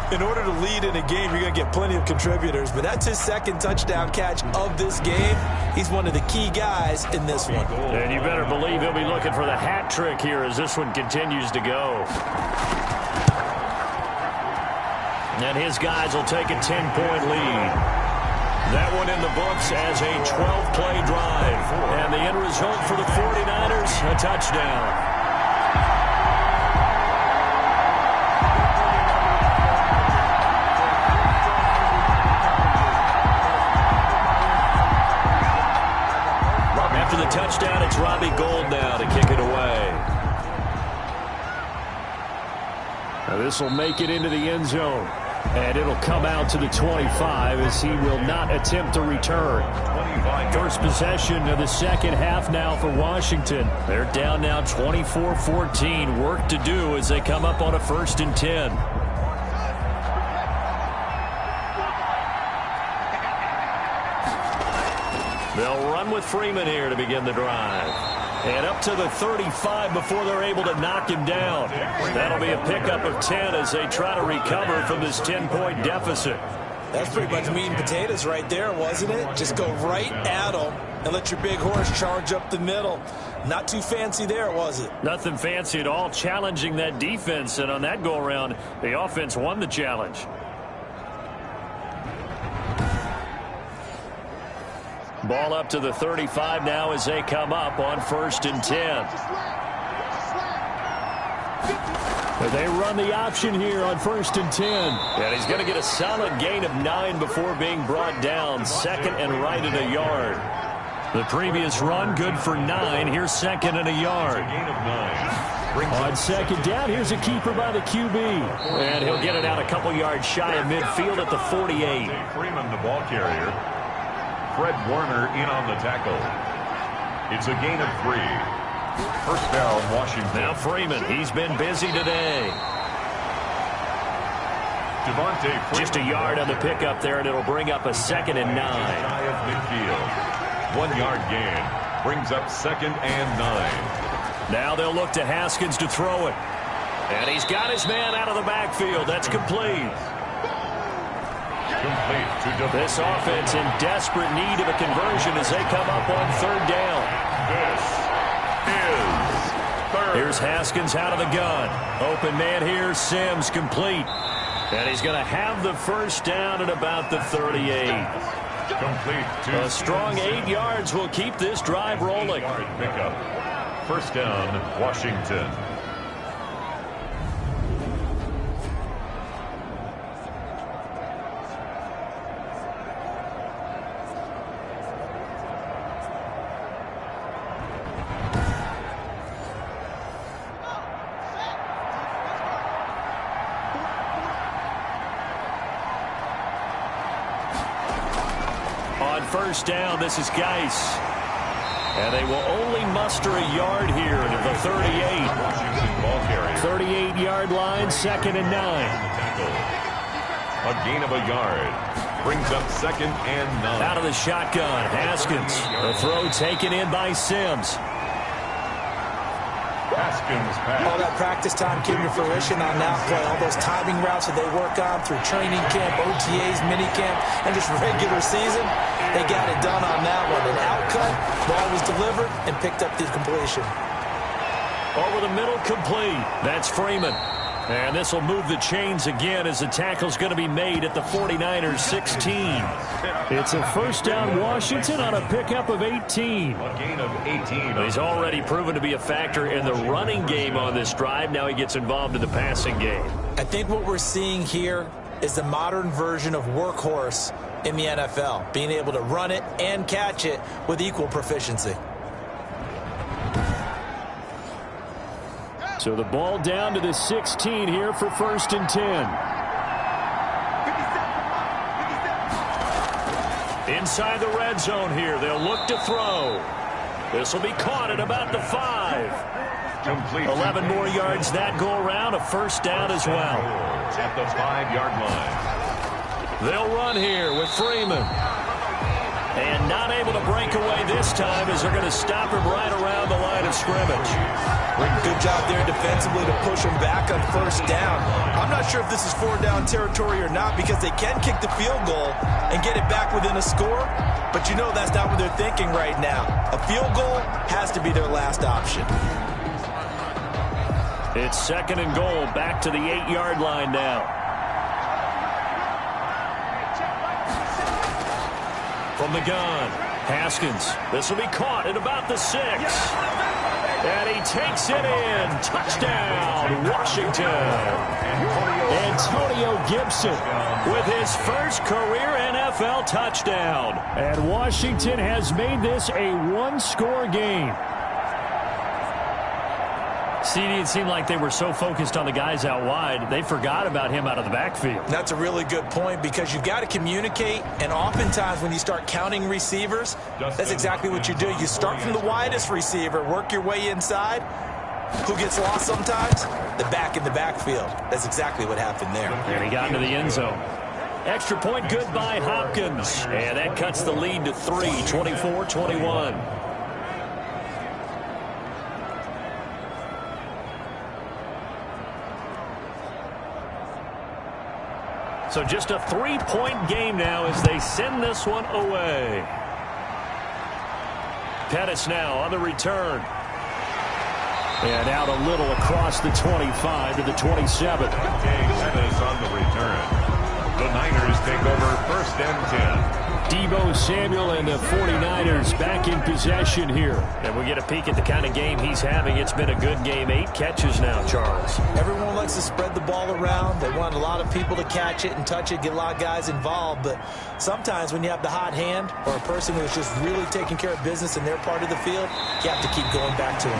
In order to lead in a game, you're going to get plenty of contributors, but that's his 2nd touchdown catch of this game. He's one of the key guys in this one. And you better believe he'll be looking for the hat trick here as this one continues to go. And his guys will take a 10-point lead. That one in the books as a 12-play drive. And the end result for the 49ers, a touchdown. After the touchdown, it's Robbie Gould now to kick it away. Now this will make it into the end zone. And it'll come out to the 25 as he will not attempt to return. First possession of the 2nd half now for Washington. They're down now 24-14. Work to do as they come up on a 1st and 10. They'll run with Freeman here to begin the drive. And up to the 35 before they're able to knock him down. That'll be a pickup of 10 as they try to recover from this 10-point deficit. That's pretty much meat and potatoes right there, wasn't it? Just go right at them and let your big horse charge up the middle. Not too fancy there, was it? Nothing fancy at all, challenging that defense. And on that go-around, the offense won the challenge. Ball up to the 35 now as they come up on 1st and 10. They run the option here on 1st and 10. And he's going to get a solid gain of 9 before being brought down. 2nd and right at a yard. The previous run good for 9. Here's 2nd and a yard. On 2nd down, here's a keeper by the QB. And he'll get it out a couple yards shy of midfield at the 48. Freeman, the ball carrier. Fred Warner in on the tackle. It's a gain of 3. First down, Washington. Now Freeman, he's been busy today. Just a yard on the pickup there, and it'll bring up a 2nd and 9. Shy of midfield. 1 yard gain. Brings up 2nd and 9. Now they'll look to Haskins to throw it. And he's got his man out of the backfield. That's complete. This offense in desperate need of a conversion as they come up on 3rd down. This is 3rd. Here's Haskins out of the gun. Open man here, Sims complete. And he's going to have the 1st down at about the 38. Complete. A strong 8 yards will keep this drive rolling. 8-yard pickup. 1st down, Washington. On 1st down, this is Geis. And they will only muster a yard here to the 38. 38-yard line, 2nd and 9. A gain of a yard. Brings up 2nd and 9. Out of the shotgun, Haskins. The throw taken in by Sims. Haskins pass. All that practice time came to fruition on that play. All those timing routes that they work on through training camp, OTAs, minicamp, and just regular season, they got it done on that one. An outcut, ball was delivered, and picked up the completion. Over the middle, complete. That's Freeman. And this will move the chains again as the tackle's going to be made at the 49ers 16. It's a 1st down Washington on a pickup of 18. A gain of 18. He's already proven to be a factor in the running game on this drive. Now he gets involved in the passing game. I think what we're seeing here is the modern version of workhorse in the NFL, being able to run it and catch it with equal proficiency. So the ball down to the 16 here for 1st and 10. Inside the red zone here, they'll look to throw. This will be caught at about the 5. Complete. 11 more yards that go around, a 1st down as well. At the 5-yard line. They'll run here with Freeman. And not able to break away this time as they're going to stop him right around the line of scrimmage. Good job there defensively to push him back on 1st down. I'm not sure if this is 4-down territory or not because they can kick the field goal and get it back within a score. But you know that's not what they're thinking right now. A field goal has to be their last option. It's 2nd and goal, back to the 8-yard line now. From the gun, Haskins. This will be caught at about the 6. And he takes it in. Touchdown, Washington. Antonio Gibson with his first career NFL touchdown. And Washington has made this a one-score game. CD, it seemed like they were so focused on the guys out wide, they forgot about him out of the backfield. That's a really good point because you've got to communicate, and oftentimes when you start counting receivers, that's exactly what you do. You start from the widest receiver, work your way inside. Who gets lost sometimes? The back in the backfield. That's exactly what happened there. And he got into the end zone. Extra point good by Hopkins. And that cuts the lead to 3, 24-21. So just a 3-point game now as they send this one away. Pettis now on the return. And out a little across the 25 to the 27. Pettis on the return. The Niners take over 1st and 10. Deebo Samuel and the 49ers back in possession here. And we get a peek at the kind of game he's having. It's been a good game. 8 catches now, Charles. Everyone likes to spread the ball around. They want a lot of people to catch it and touch it, get a lot of guys involved. But sometimes when you have the hot hand or a person who's just really taking care of business in their part of the field, you have to keep going back to him.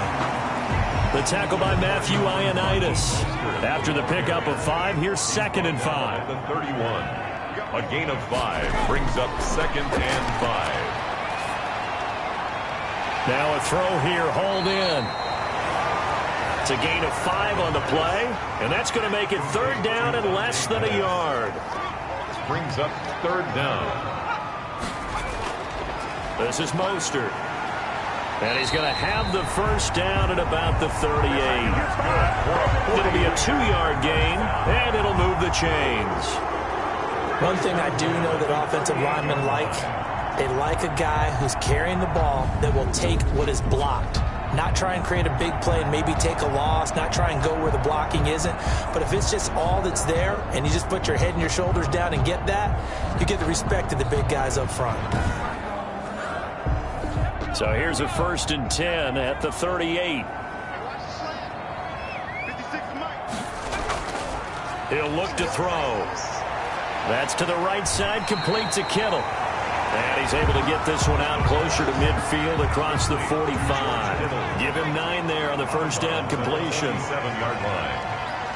The tackle by Matthew Ioannidis. After the pickup of 5, here's 2nd and 5. The 31. A gain of 5 brings up 2nd and 5. Now a throw here, hauled in. It's a gain of 5 on the play, and that's going to make it 3rd down and less than a yard. Brings up 3rd down. This is Mostert. And he's going to have the 1st down at about the 38. It'll be a 2-yard gain, and it'll move the chains. One thing I do know that offensive linemen like, they like a guy who's carrying the ball that will take what is blocked. Not try and create a big play and maybe take a loss, not try and go where the blocking isn't. But if it's just all that's there and you just put your head and your shoulders down and get that, you get the respect of the big guys up front. So here's a 1st and 10 at the 38. He'll look to throw. That's to the right side, complete to Kittle. And he's able to get this one out closer to midfield across the 45. Give him 9 there on the 1st down completion. 7-yard line.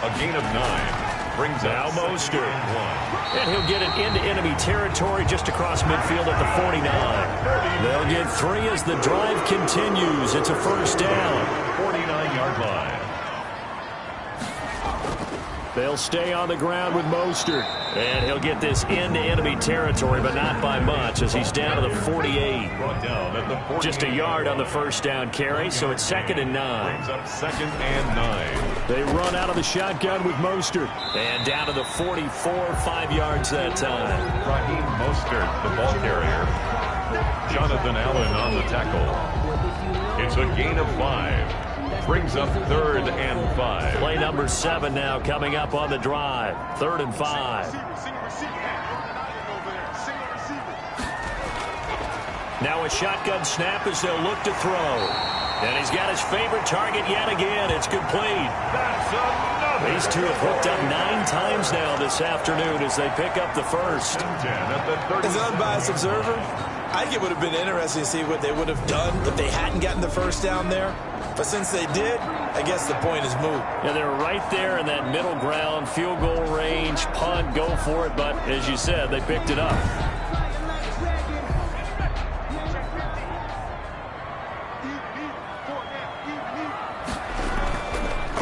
A gain of 9 brings now up Mostert. And he'll get it into enemy territory just across midfield at the 49. They'll get 3 as the drive continues. It's a 1st down. 49-yard line. They'll stay on the ground with Mostert. And he'll get this into enemy territory, but not by much as he's down to the 48. Just a yard on the 1st down carry, so it's 2nd and 9. Brings up 2nd and 9. They run out of the shotgun with Mostert. And down to the 44, 5 yards that time. Raheem Mostert, the ball carrier. Jonathan Allen on the tackle. It's a gain of 5. Brings up 3rd and 5. Play number 7 now coming up on the drive. 3rd and 5. Now a shotgun snap as they'll look to throw. And he's got his favorite target yet again. It's complete. These two have hooked up 9 times now this afternoon as they pick up the 1st. As an unbiased observer, I think it would have been interesting to see what they would have done if they hadn't gotten the 1st down there. But since they did, I guess the point is moot. Yeah, they're right there in that middle ground, field goal range, punt, go for it. But as you said, they picked it up.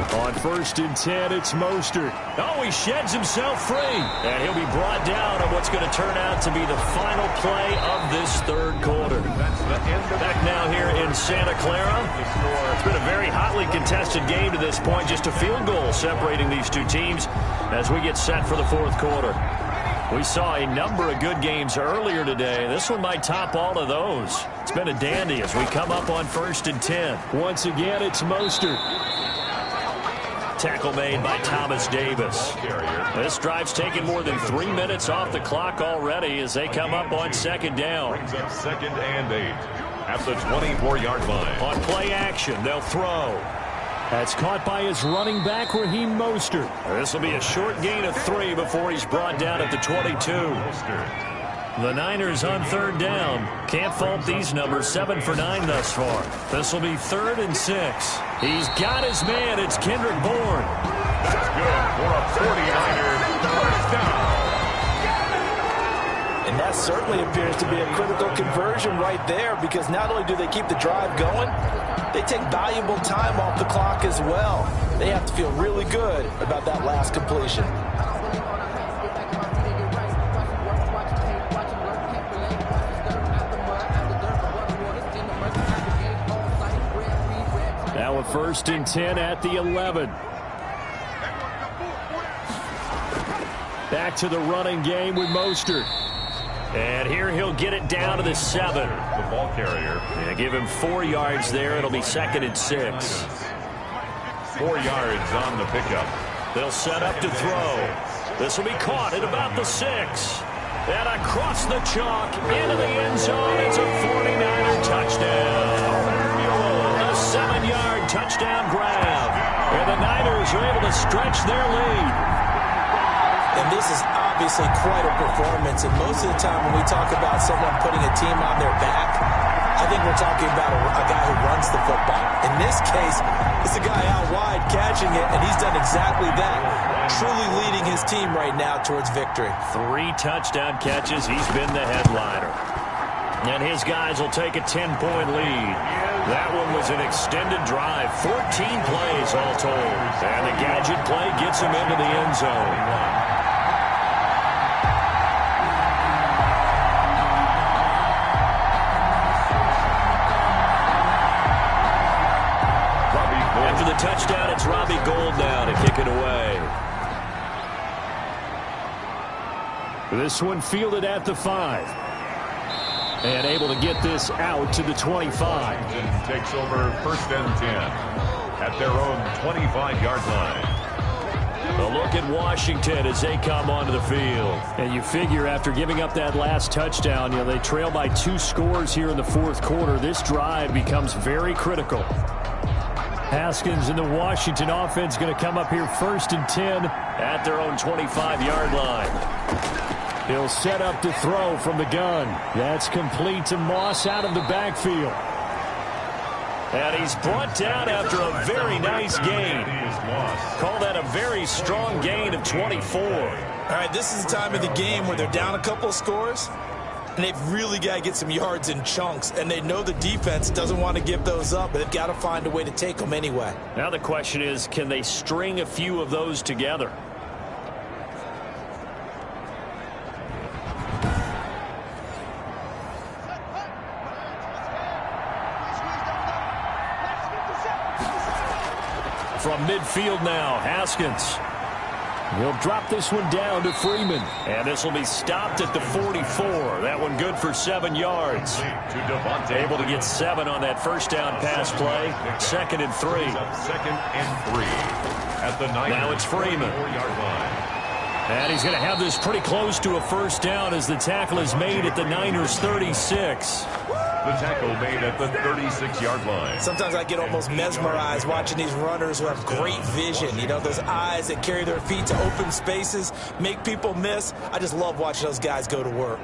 On 1st and 10, it's Mostert. Oh, he sheds himself free. And he'll be brought down on what's going to turn out to be the final play of this 3rd quarter. Back now here in Santa Clara. It's been a very hotly contested game to this point. Just a field goal separating these two teams as we get set for the 4th quarter. We saw a number of good games earlier today. This one might top all of those. It's been a dandy as we come up on 1st and 10. Once again, it's Mostert. Tackle made by Thomas Davis. This drive's taken more than 3 minutes off the clock already as they come up on 2nd down. Brings up 2nd and 8 at the 24-yard line. On play action, they'll throw. That's caught by his running back, Raheem Mostert. This will be a short gain of 3 before he's brought down at the 22. The Niners on 3rd down. Can't fault these numbers. 7 for 9 thus far. This will be 3rd and 6. He's got his man. It's Kendrick Bourne. That's good for a 49er 1st down. And that certainly appears to be a critical conversion right there because not only do they keep the drive going, they take valuable time off the clock as well. They have to feel really good about that last completion. Now a 1st and 10 at the 11. Back to the running game with Mostert. And here he'll get it down to the 7. The ball carrier. Yeah, give him 4 yards there. It'll be 2nd and 6. 4 yards on the pickup. They'll set up to throw. This will be caught at about the 6. And across the chalk, into the end zone, it's a 49er touchdown. A 7-yard touchdown grab. And the Niners are able to stretch their lead. And this is obviously quite a performance. And most of the time when we talk about someone putting a team on their back, I think we're talking about a guy who runs the football. In this case, it's a guy out wide catching it, and he's done exactly that. Truly leading his team right now towards victory. 3 touchdown catches. He's been the headliner. And his guys will take a 10-point lead. That one was an extended drive. 14 plays all told. And the gadget play gets him into the end zone. After the touchdown, it's Robbie Gould now to kick it away. This one fielded at the 5. And able to get this out to the 25. And takes over 1st and 10 at their own 25-yard line. A look at Washington as they come onto the field. And you figure after giving up that last touchdown, they trail by 2 scores here in the 4th quarter. This drive becomes very critical. Haskins and the Washington offense going to come up here 1st and 10 at their own 25-yard line. He'll set up to throw from the gun. That's complete to Moss out of the backfield. And he's brought down after a very nice gain. Call that a very strong gain of 24. All right, this is the time of the game where they're down a couple of scores, and they've really got to get some yards in chunks, and they know the defense doesn't want to give those up, but they've got to find a way to take them anyway. Now the question is, can they string a few of those together? From midfield now, Haskins. He'll drop this one down to Freeman. And this will be stopped at the 44. That one good for 7 yards. Able to get 7 on that first down pass play. 2nd and 3. 2nd and 3 at the 9. Now it's Freeman. And he's going to have this pretty close to a first down as the tackle is made at the Niners' 36. The tackle made at the 36-yard line. Sometimes I get almost mesmerized watching these runners who have great vision. Those eyes that carry their feet to open spaces, make people miss. I just love watching those guys go to work.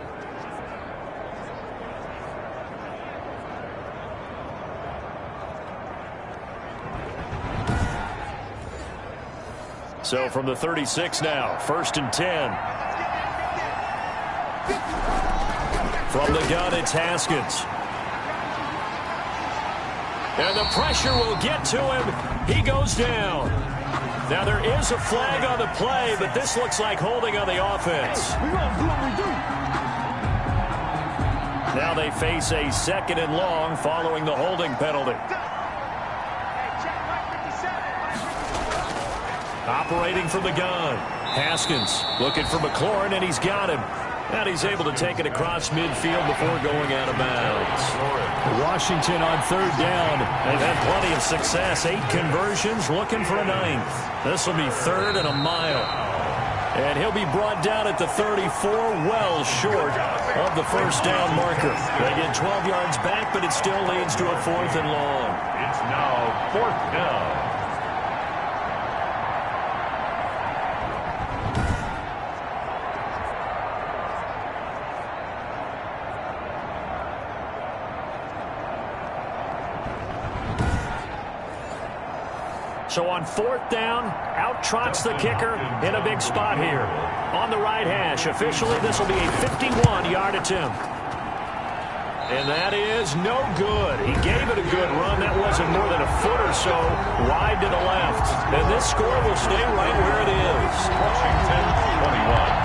So from the 36 now, 1st and 10. From the gun, it's Haskins. And the pressure will get to him. He goes down. Now there is a flag on the play, but this looks like holding on the offense. Now they face a 2nd and long following the holding penalty. Operating from the gun. Haskins looking for McLaurin, and he's got him. And he's able to take it across midfield before going out of bounds. Washington on 3rd down. They've had plenty of success. 8 conversions, looking for a 9th. This will be 3rd and a mile. And he'll be brought down at the 34, well short of the first down marker. They get 12 yards back, but it still leads to a 4th and long. It's now 4th down. So on 4th down, out trots the kicker in a big spot here. On the right hash, officially this will be a 51-yard attempt. And that is no good. He gave it a good run. That wasn't more than a foot or so wide to the left. And this score will stay right where it is. Washington 21.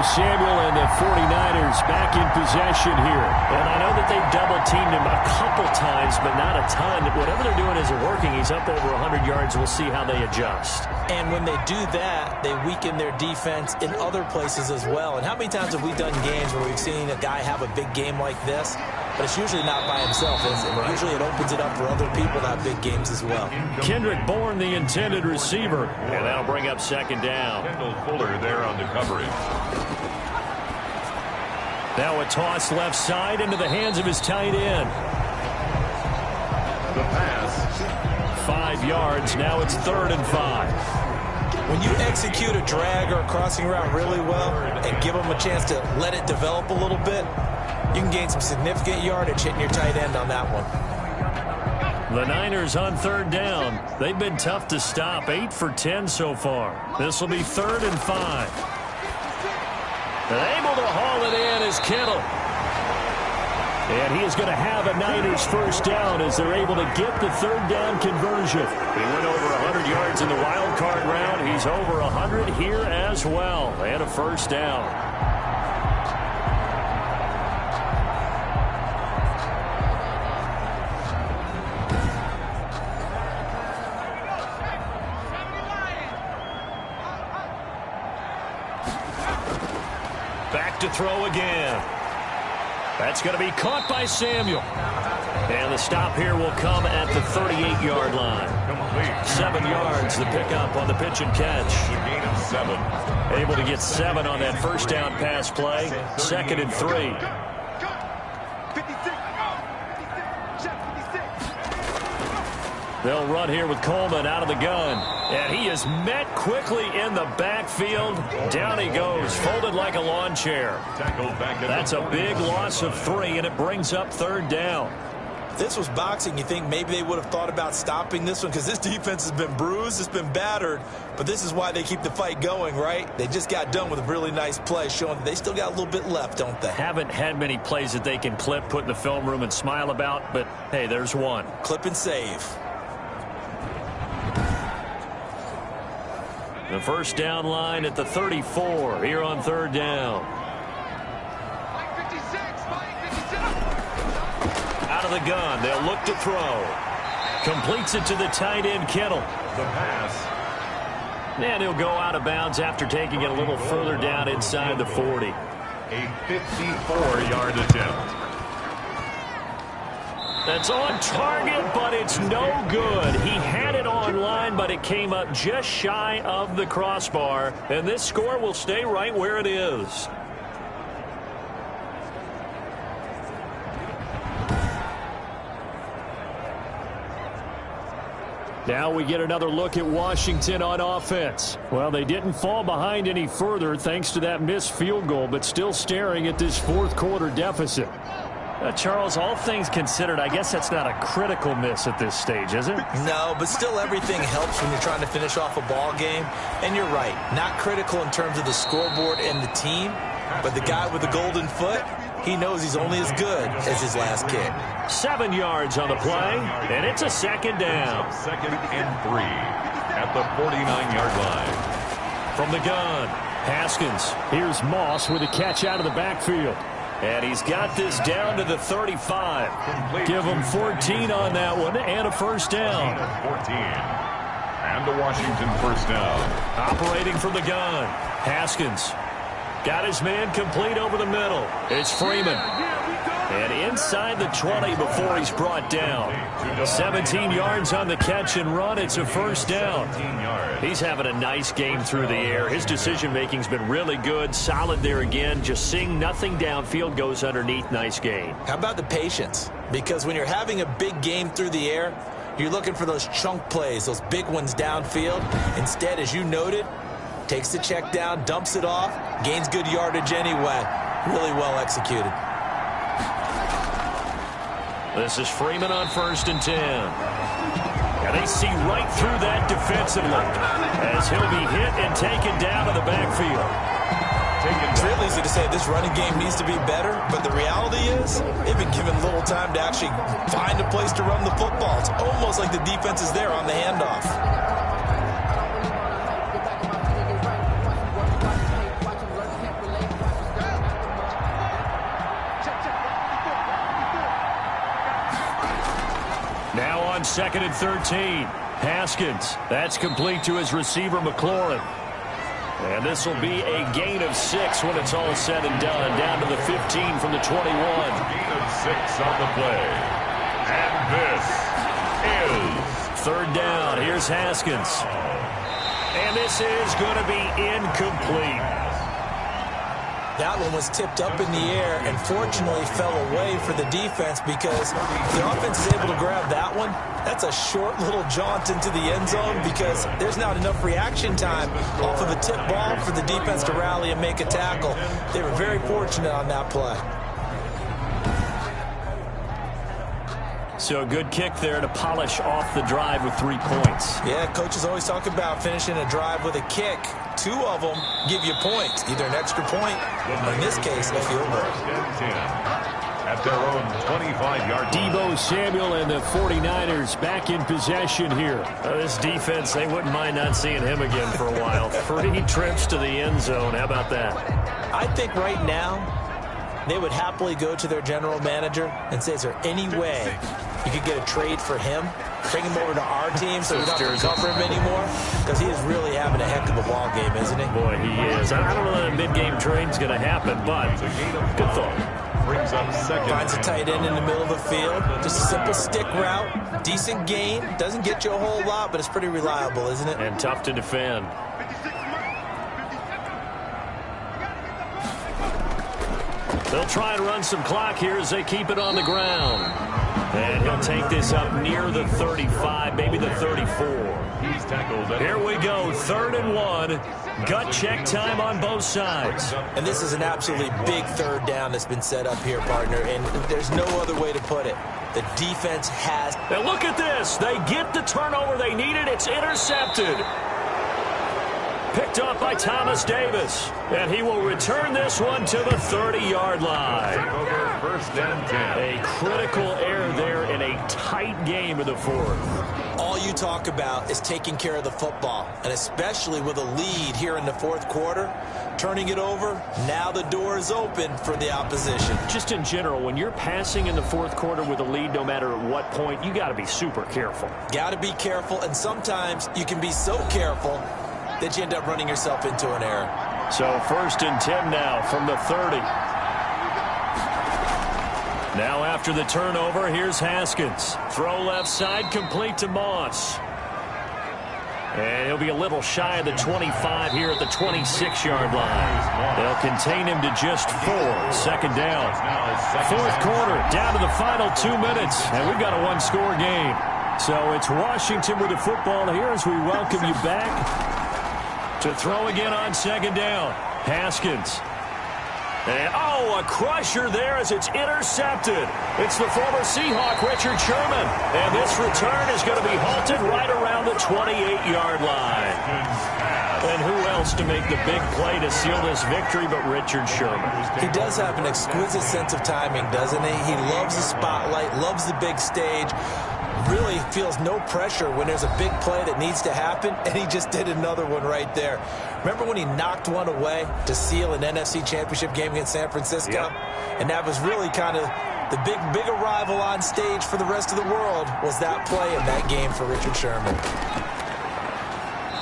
Samuel and the 49ers back in possession here. And I know that they've double-teamed him a couple times, but not a ton. Whatever they're doing isn't working. He's up over 100 yards. We'll see how they adjust. And when they do that, they weaken their defense in other places as well. And how many times have we done games where we've seen a guy have a big game like this? but it's usually not by himself, is it? Usually it opens it up for other people to have big games as well. Kendrick Bourne, the intended receiver, and that'll bring up second down. Kendall Fuller there on the coverage. Now a toss left side into the hands of his tight end. The pass. 5 yards. Now it's 3rd and 5. When you execute a drag or a crossing route really well and give them a chance to let it develop a little bit, you can gain some significant yardage hitting your tight end on that one. The Niners on 3rd down. They've been tough to stop. 8 for 10 so far. This will be 3rd and 5. Able to haul it in is Kittle. And he is going to have a Niners first down as they're able to get the 3rd down conversion. He went over 100 yards in the wild card round. He's over 100 here as well. And a first down. Back to throw again. That's going to be caught by Samuel. And the stop here will come at the 38-yard line. 7 yards, the pickup on the pitch and catch. Gain of 7. Able to get 7 on that first down pass play. 2nd and 3. They'll run here with Coleman out of the gun. And he is met quickly in the backfield. Down he goes, folded like a lawn chair. That's a big loss of 3, and it brings up 3rd down. If this was boxing, you think maybe they would have thought about stopping this one because this defense has been bruised, it's been battered, but this is why they keep the fight going, right? They just got done with a really nice play showing that they still got a little bit left, don't they? Haven't had many plays that they can clip, put in the film room, and smile about, but hey, there's one. Clip and save. The first down line at the 34 here on 3rd down. Out of the gun, they'll look to throw. Completes it to the tight end, Kittle. The pass. And he'll go out of bounds after taking it a little further down inside the 40. A 54-yard attempt. That's on target, but it's no good. He had it on line, but it came up just shy of the crossbar. And this score will stay right where it is. Now we get another look at Washington on offense. Well, they didn't fall behind any further thanks to that missed field goal, but still staring at this 4th quarter deficit. Charles, all things considered, I guess that's not a critical miss at this stage, is it? No, but still everything helps when you're trying to finish off a ball game. And you're right, not critical in terms of the scoreboard and the team, but the guy with the golden foot, he knows he's only as good as his last kick. 7 yards on the play, and it's a 2nd down. 2nd and 3 at the 49-yard line. From the gun, Haskins. Here's Moss with a catch out of the backfield. And he's got this down to the 35. Give him 14 on that one and a first down. 14. And a Washington first down. Operating from the gun. Haskins got his man complete over the middle. It's Freeman. And inside the 20 before he's brought down. 17 yards on the catch and run. It's a first down. He's having a nice game through the air. His decision-making's been really good. Solid there again. Just seeing nothing downfield, goes underneath. Nice game. How about the patience? Because when you're having a big game through the air, you're looking for those chunk plays, those big ones downfield. Instead, as you noted, takes the check down, dumps it off, gains good yardage anyway. Really well executed. This is Freeman on 1st and 10. And they see right through that defensively as he'll be hit and taken down to the backfield. It's real easy to say this running game needs to be better, but the reality is they've been given little time to actually find a place to run the football. It's almost like the defense is there on the handoff. Now on 2nd and 13. Haskins. That's complete to his receiver, McLaurin. And this will be a gain of 6 when it's all said and done. Down to the 15 from the 21. Gain of 6 on the play. And this is 3rd down. Here's Haskins. And this is going to be incomplete. That one was tipped up in the air and fortunately fell away for the defense because if the offense is able to grab that one, that's a short little jaunt into the end zone because there's not enough reaction time off of a tip ball for the defense to rally and make a tackle. They were very fortunate on that play. So a good kick there to polish off the drive with 3 points. Yeah, coaches always talk about finishing a drive with a kick. 2 of them give you points, either an extra point, or in this case, a field goal. At their own 25-yard line. Deebo Samuel and the 49ers back in possession here. This defense, they wouldn't mind not seeing him again for a while. 3 trips to the end zone. How about that? I think right now they would happily go to their general manager and say, is there any way you could get a trade for him? Bring him over to our team so we don't have to cover him anymore? Because he is really having a heck of a ball game, isn't he? Boy, he is. I don't know that a mid-game trade's going to happen, but good thought. Brings up 2nd. Finds a tight end in the middle of the field. Just a simple stick route. Decent gain. Doesn't get you a whole lot, but it's pretty reliable, isn't it? And tough to defend. They'll try and run some clock here as they keep it on the ground. And he'll take this up near the 35, maybe the 34. He's tackled. Here we go, 3rd and 1. Gut check time on both sides. And this is an absolutely big 3rd down that's been set up here, partner, and there's no other way to put it. The defense has... Now look at this. They get the turnover they needed. It's intercepted. Picked up by Thomas Davis. And he will return this one to the 30-yard line. 1st and 10. A critical error there in a tight game in the 4th. All you talk about is taking care of the football, and especially with a lead here in the 4th quarter, turning it over, now the door is open for the opposition. Just in general, when you're passing in the 4th quarter with a lead, no matter at what point, you got to be super careful. Got to be careful, and sometimes you can be so careful that you end up running yourself into an error. So 1st and 10 now from the 30. Now after the turnover, here's Haskins. Throw left side, complete to Moss. And he'll be a little shy of the 25 here at the 26-yard line. They'll contain him to just 4. 2nd down. 4th quarter, down to the final 2 minutes. And we've got a 1-score game. So it's Washington with the football here as we welcome you back to throw again on 2nd down. Haskins. And, a crusher there as it's intercepted. It's the former Seahawk, Richard Sherman. And this return is going to be halted right around the 28-yard line. And who else to make the big play to seal this victory but Richard Sherman? He does have an exquisite sense of timing, doesn't he? He loves the spotlight, loves the big stage. Really feels no pressure when there's a big play that needs to happen, and he just did another one right there. Remember when he knocked one away to seal an NFC Championship game against San Francisco? Yep. And that was really kind of the big arrival on stage for the rest of the world was that play in that game for Richard Sherman.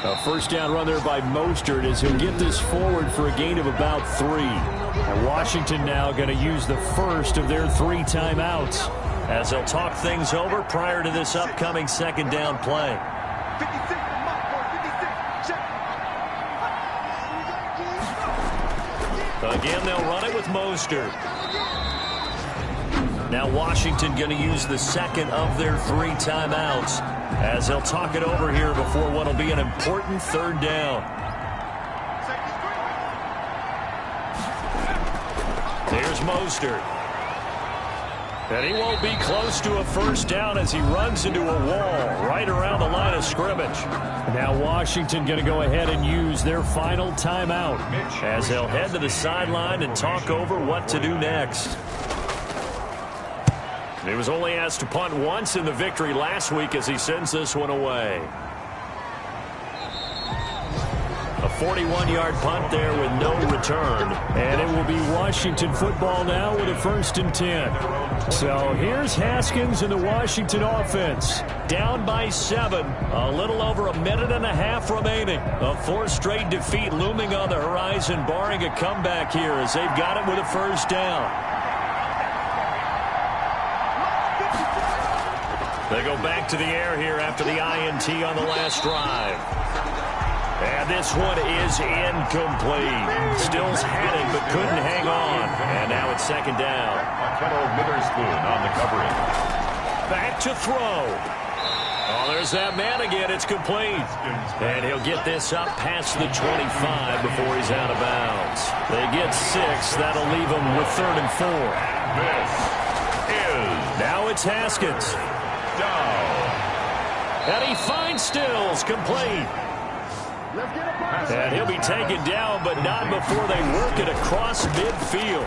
A 1st down run there by Mostert as he'll get this forward for a gain of about 3. And Washington now going to use the first of their 3 timeouts as they'll talk things over prior to this upcoming 2nd down play. Again, they'll run it with Mostert. Now Washington going to use the 2nd of their 3 timeouts as they'll talk it over here before what will be an important 3rd down. There's Mostert. And he won't be close to a 1st down as he runs into a wall right around the line of scrimmage. Now Washington going to go ahead and use their final timeout as they'll head to the sideline and talk over what to do next. He was only asked to punt once in the victory last week as he sends this one away. A 41-yard punt there with no return. And it will be Washington football now with a 1st and 10. So here's Haskins and the Washington offense. Down by 7. A little over a minute and a half remaining. A 4th straight defeat looming on the horizon, barring a comeback here as they've got it with a 1st down. They go back to the air here after the INT on the last drive. And this one is incomplete. Stills had it but couldn't hang on. And now it's 2nd down. Witherspoon on the coverage. Back to throw. Oh, there's that man again. It's complete. And he'll get this up past the 25 before he's out of bounds. They get 6. That'll leave them with 3rd and 4. This is now it's Haskins. down. And he finds Stills complete. And he'll be taken down, but not before they work it across midfield.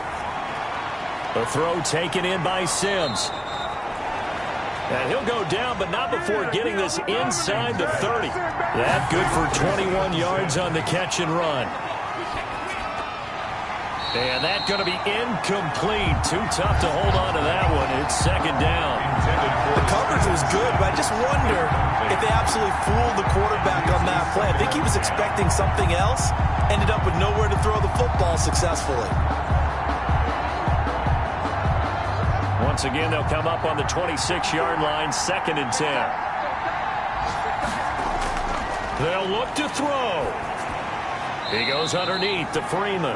The throw taken in by Sims. And he'll go down, but not before getting this inside the 30. That good for 21 yards on the catch and run. And that's going to be incomplete. Too tough to hold on to that one. It's 2nd down. The coverage was good, but I just wonder if they absolutely fooled the quarterback on that play. I think he was expecting something else. Ended up with nowhere to throw the football successfully. Once again, they'll come up on the 26-yard line, 2nd and 10. They'll look to throw. He goes underneath to Freeman.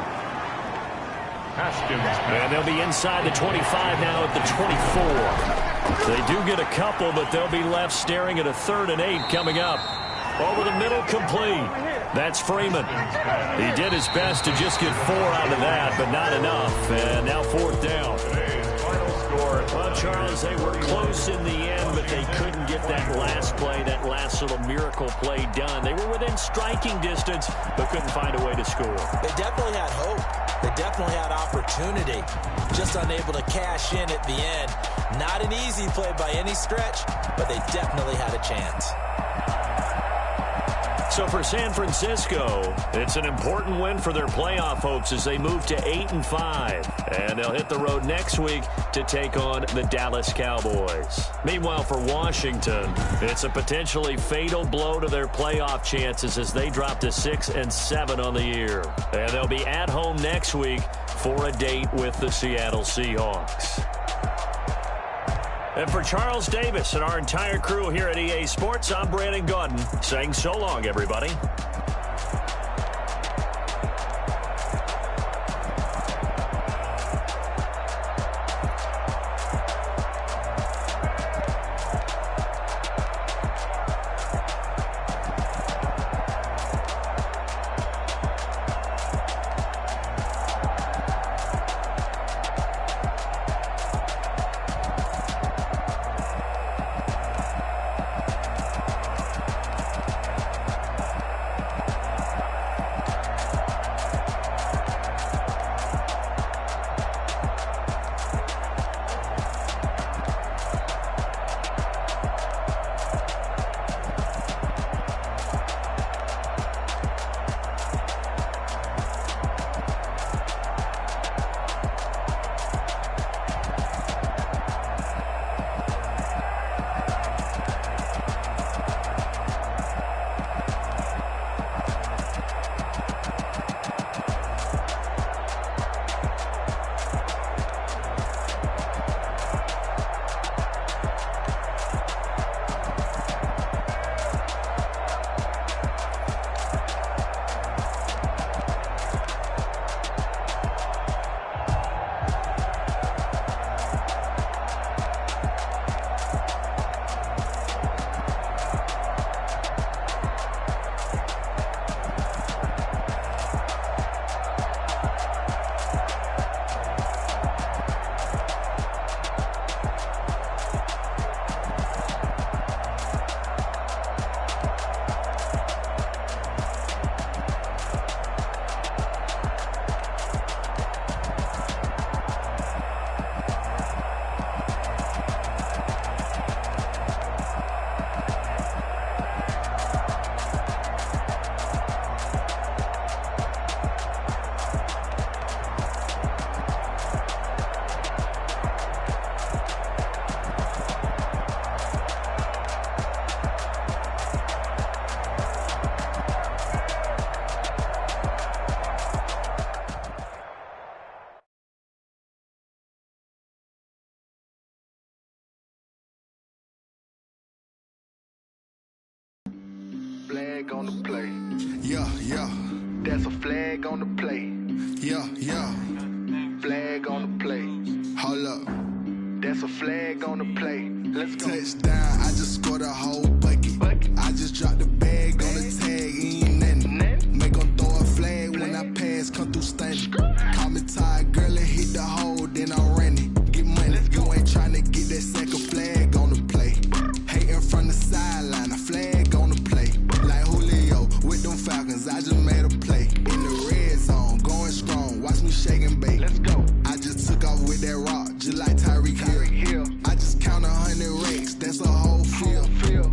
Haskins. And they'll be inside the 25 now at the 24. They do get a couple, but they'll be left staring at a 3rd and 8 coming up. Over the middle, complete. That's Freeman. He did his best to just get 4 out of that, but not enough. And now 4th down. Well, Charles, they were close in the end, but they couldn't get that last play, that last little miracle play done. They were within striking distance, but couldn't find a way to score. They definitely had hope. They definitely had opportunity. Just unable to cash in at the end. Not an easy play by any stretch, but they definitely had a chance. So for San Francisco, it's an important win for their playoff hopes as they move to 8-5. And they'll hit the road next week to take on the Dallas Cowboys. Meanwhile, for Washington, it's a potentially fatal blow to their playoff chances as they drop to 6-7 on the year. And they'll be at home next week for a date with the Seattle Seahawks. And for Charles Davis and our entire crew here at EA Sports, I'm Brandon Gaudin saying so long, everybody. flag on the play. Yeah, yeah. That's a flag on the play. Yeah, yeah. Flag on the play. Hold up. That's a flag on the play. Let's go. Touchdown, I just scored a whole bucket. I just dropped the bag on the tag, ain't nothing. Make 'em throw a flag when I pass, come through stunning. Call me tired, girl, and hit the hole, then I'm running. Get money, you ain't tryna get that second flag on the play. Hating from the sideline, a flag on the play. Like Julio with them Falcons, I just made a play. In the red zone, going strong, watch me shake and bake. Let's go. I just took off with that rock, just like Tyreek Hill. I just count 100 rakes, that's a whole field.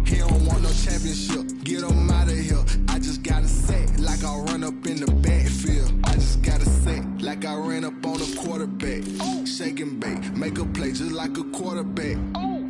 He don't want no championship, get him out of here. I just got a set, like I run up in the backfield. I just got a set, like I ran up on a quarterback. Shake and bake, make a play just like a quarterback.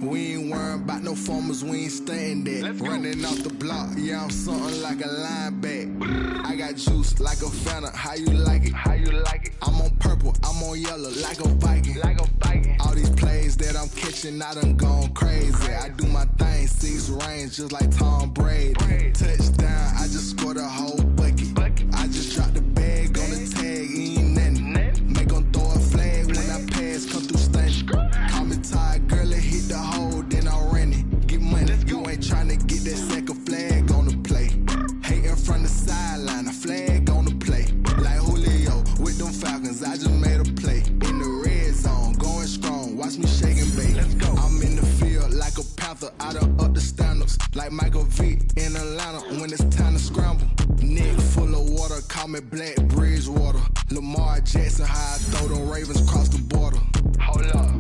We ain't worrying about no formers, we ain't staying there. Running off the block, yeah, I'm something like a linebacker. I got juice like a Fanta, how you like it? How you like it? I'm on purple, I'm on yellow, like a Viking. Like a Viking. All these plays that I'm catching, I done gone crazy. I do my thing, 6 range, just like Tom Brady. Touchdown, I just scored a whole bucket. I just dropped the bag on the tag, ain't nothing. Make 'em throw a flag when I pass, come through stunning. Call me tired, girl, and hit the hole, then I'm running. Get money, you ain't tryna get that second flag on the play. Hating from the sideline, a flag on the play. Like Julio with them Falcons, I just made a play. In the red zone, going strong, watch me shake and bake. Let's go. I'm in the field like a Panther, I done up the standards. Like Michael Vick in Atlanta when it's time to scramble. Neck full of water, call me Black Bridgewater. Lamar Jackson, how I throw them Ravens across the border. Hold up.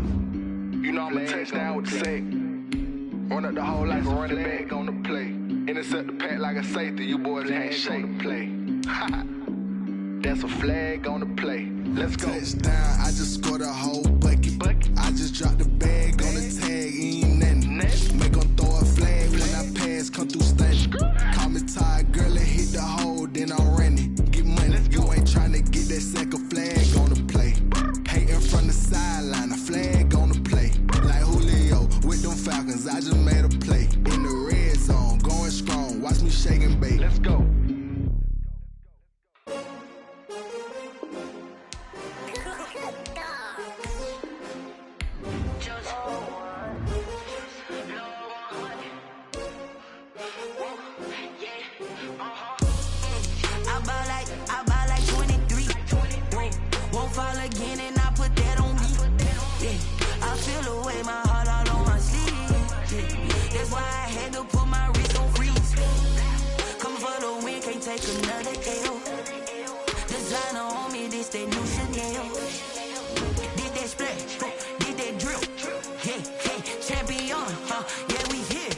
You know I'm a touchdown with the sack. Run up the hole like a running back on the play. Intercept the pack like a safety. You boys can't shake the play. That's a flag on the play. Let's go. Touchdown, I just scored a whole bucket. I just dropped the bag on the tag, ain't nothing. Make 'em throw a flag when I pass, come through stunning. Call me tired, girl, and hit the hole, then I'm running. Get money, you ain't tryna get that second flag on the play. Hating from the sideline, a flag on the play. Like Julio with them Falcons, I just made a play. In the red zone, going strong, watch me shake and bake. Let's go. I buy like 23. Won't fall again and I put that on me. Yeah, I feel away my heart all on my sleeve. Yeah, that's why I had to put my wrist on freeze. Come for the win, can't take another L. Designer on me, this that new Chanel. Did that splash, did that drill. Hey, champion, yeah, we here.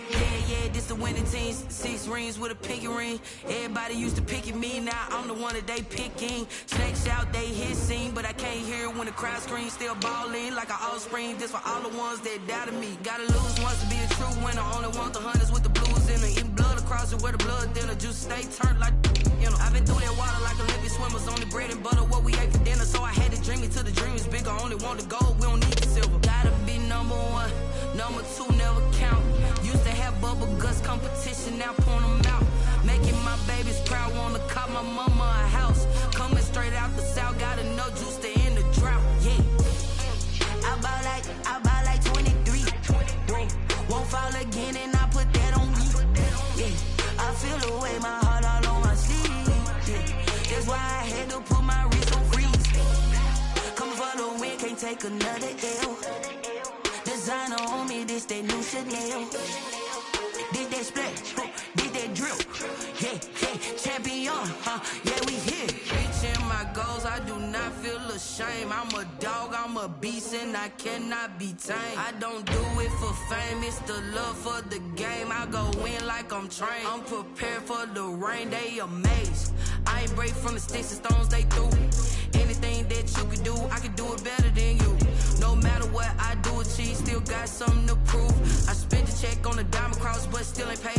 Yeah, this the winning team. 6 rings with a pinky ring. Everybody used to pick at me, now I'm the one that they picking. Snakes out, they hit scene, but I can't hear it when the crowd screams. Still balling like an offspring. This for all the ones that doubted me. Gotta lose once to be a true winner. Only want the hunters with the blues in it. Eating blood across it where the blood dinner. Juice stay turned like, you know. I've been through that water like Olympic swimmers. Only bread and butter, what we ate for dinner. So I had to dream it till the dream is bigger. Only want the gold, we don't need the silver. Gotta be number 1, number 2 never count. Used to have bubble guts competition, now point them out. Making my babies proud, wanna call my mama a house. Coming straight out the south, gotta know juice to end the drought. Yeah, I buy like 23. Won't fall again and I put that on me. Yeah, I feel away my heart all on my sleeve. Yeah, that's why I had to put my wrist on freeze. Coming for the win, can't take another L. Designer on me, this that new Chanel. Did that splash, did that drill. Yeah, champion, yeah, we here. Reaching my goals, I do not feel ashamed. I'm a dog, I'm a beast, and I cannot be tamed. I don't do it for fame, it's the love for the game. I go in like I'm trained. I'm prepared for the rain, they amazed. I ain't break from the sticks and stones they threw. Anything that you could do, I could do it better than you. No matter what I do, achieve, still got something to prove. I spent the check on the diamond cross, but still ain't paid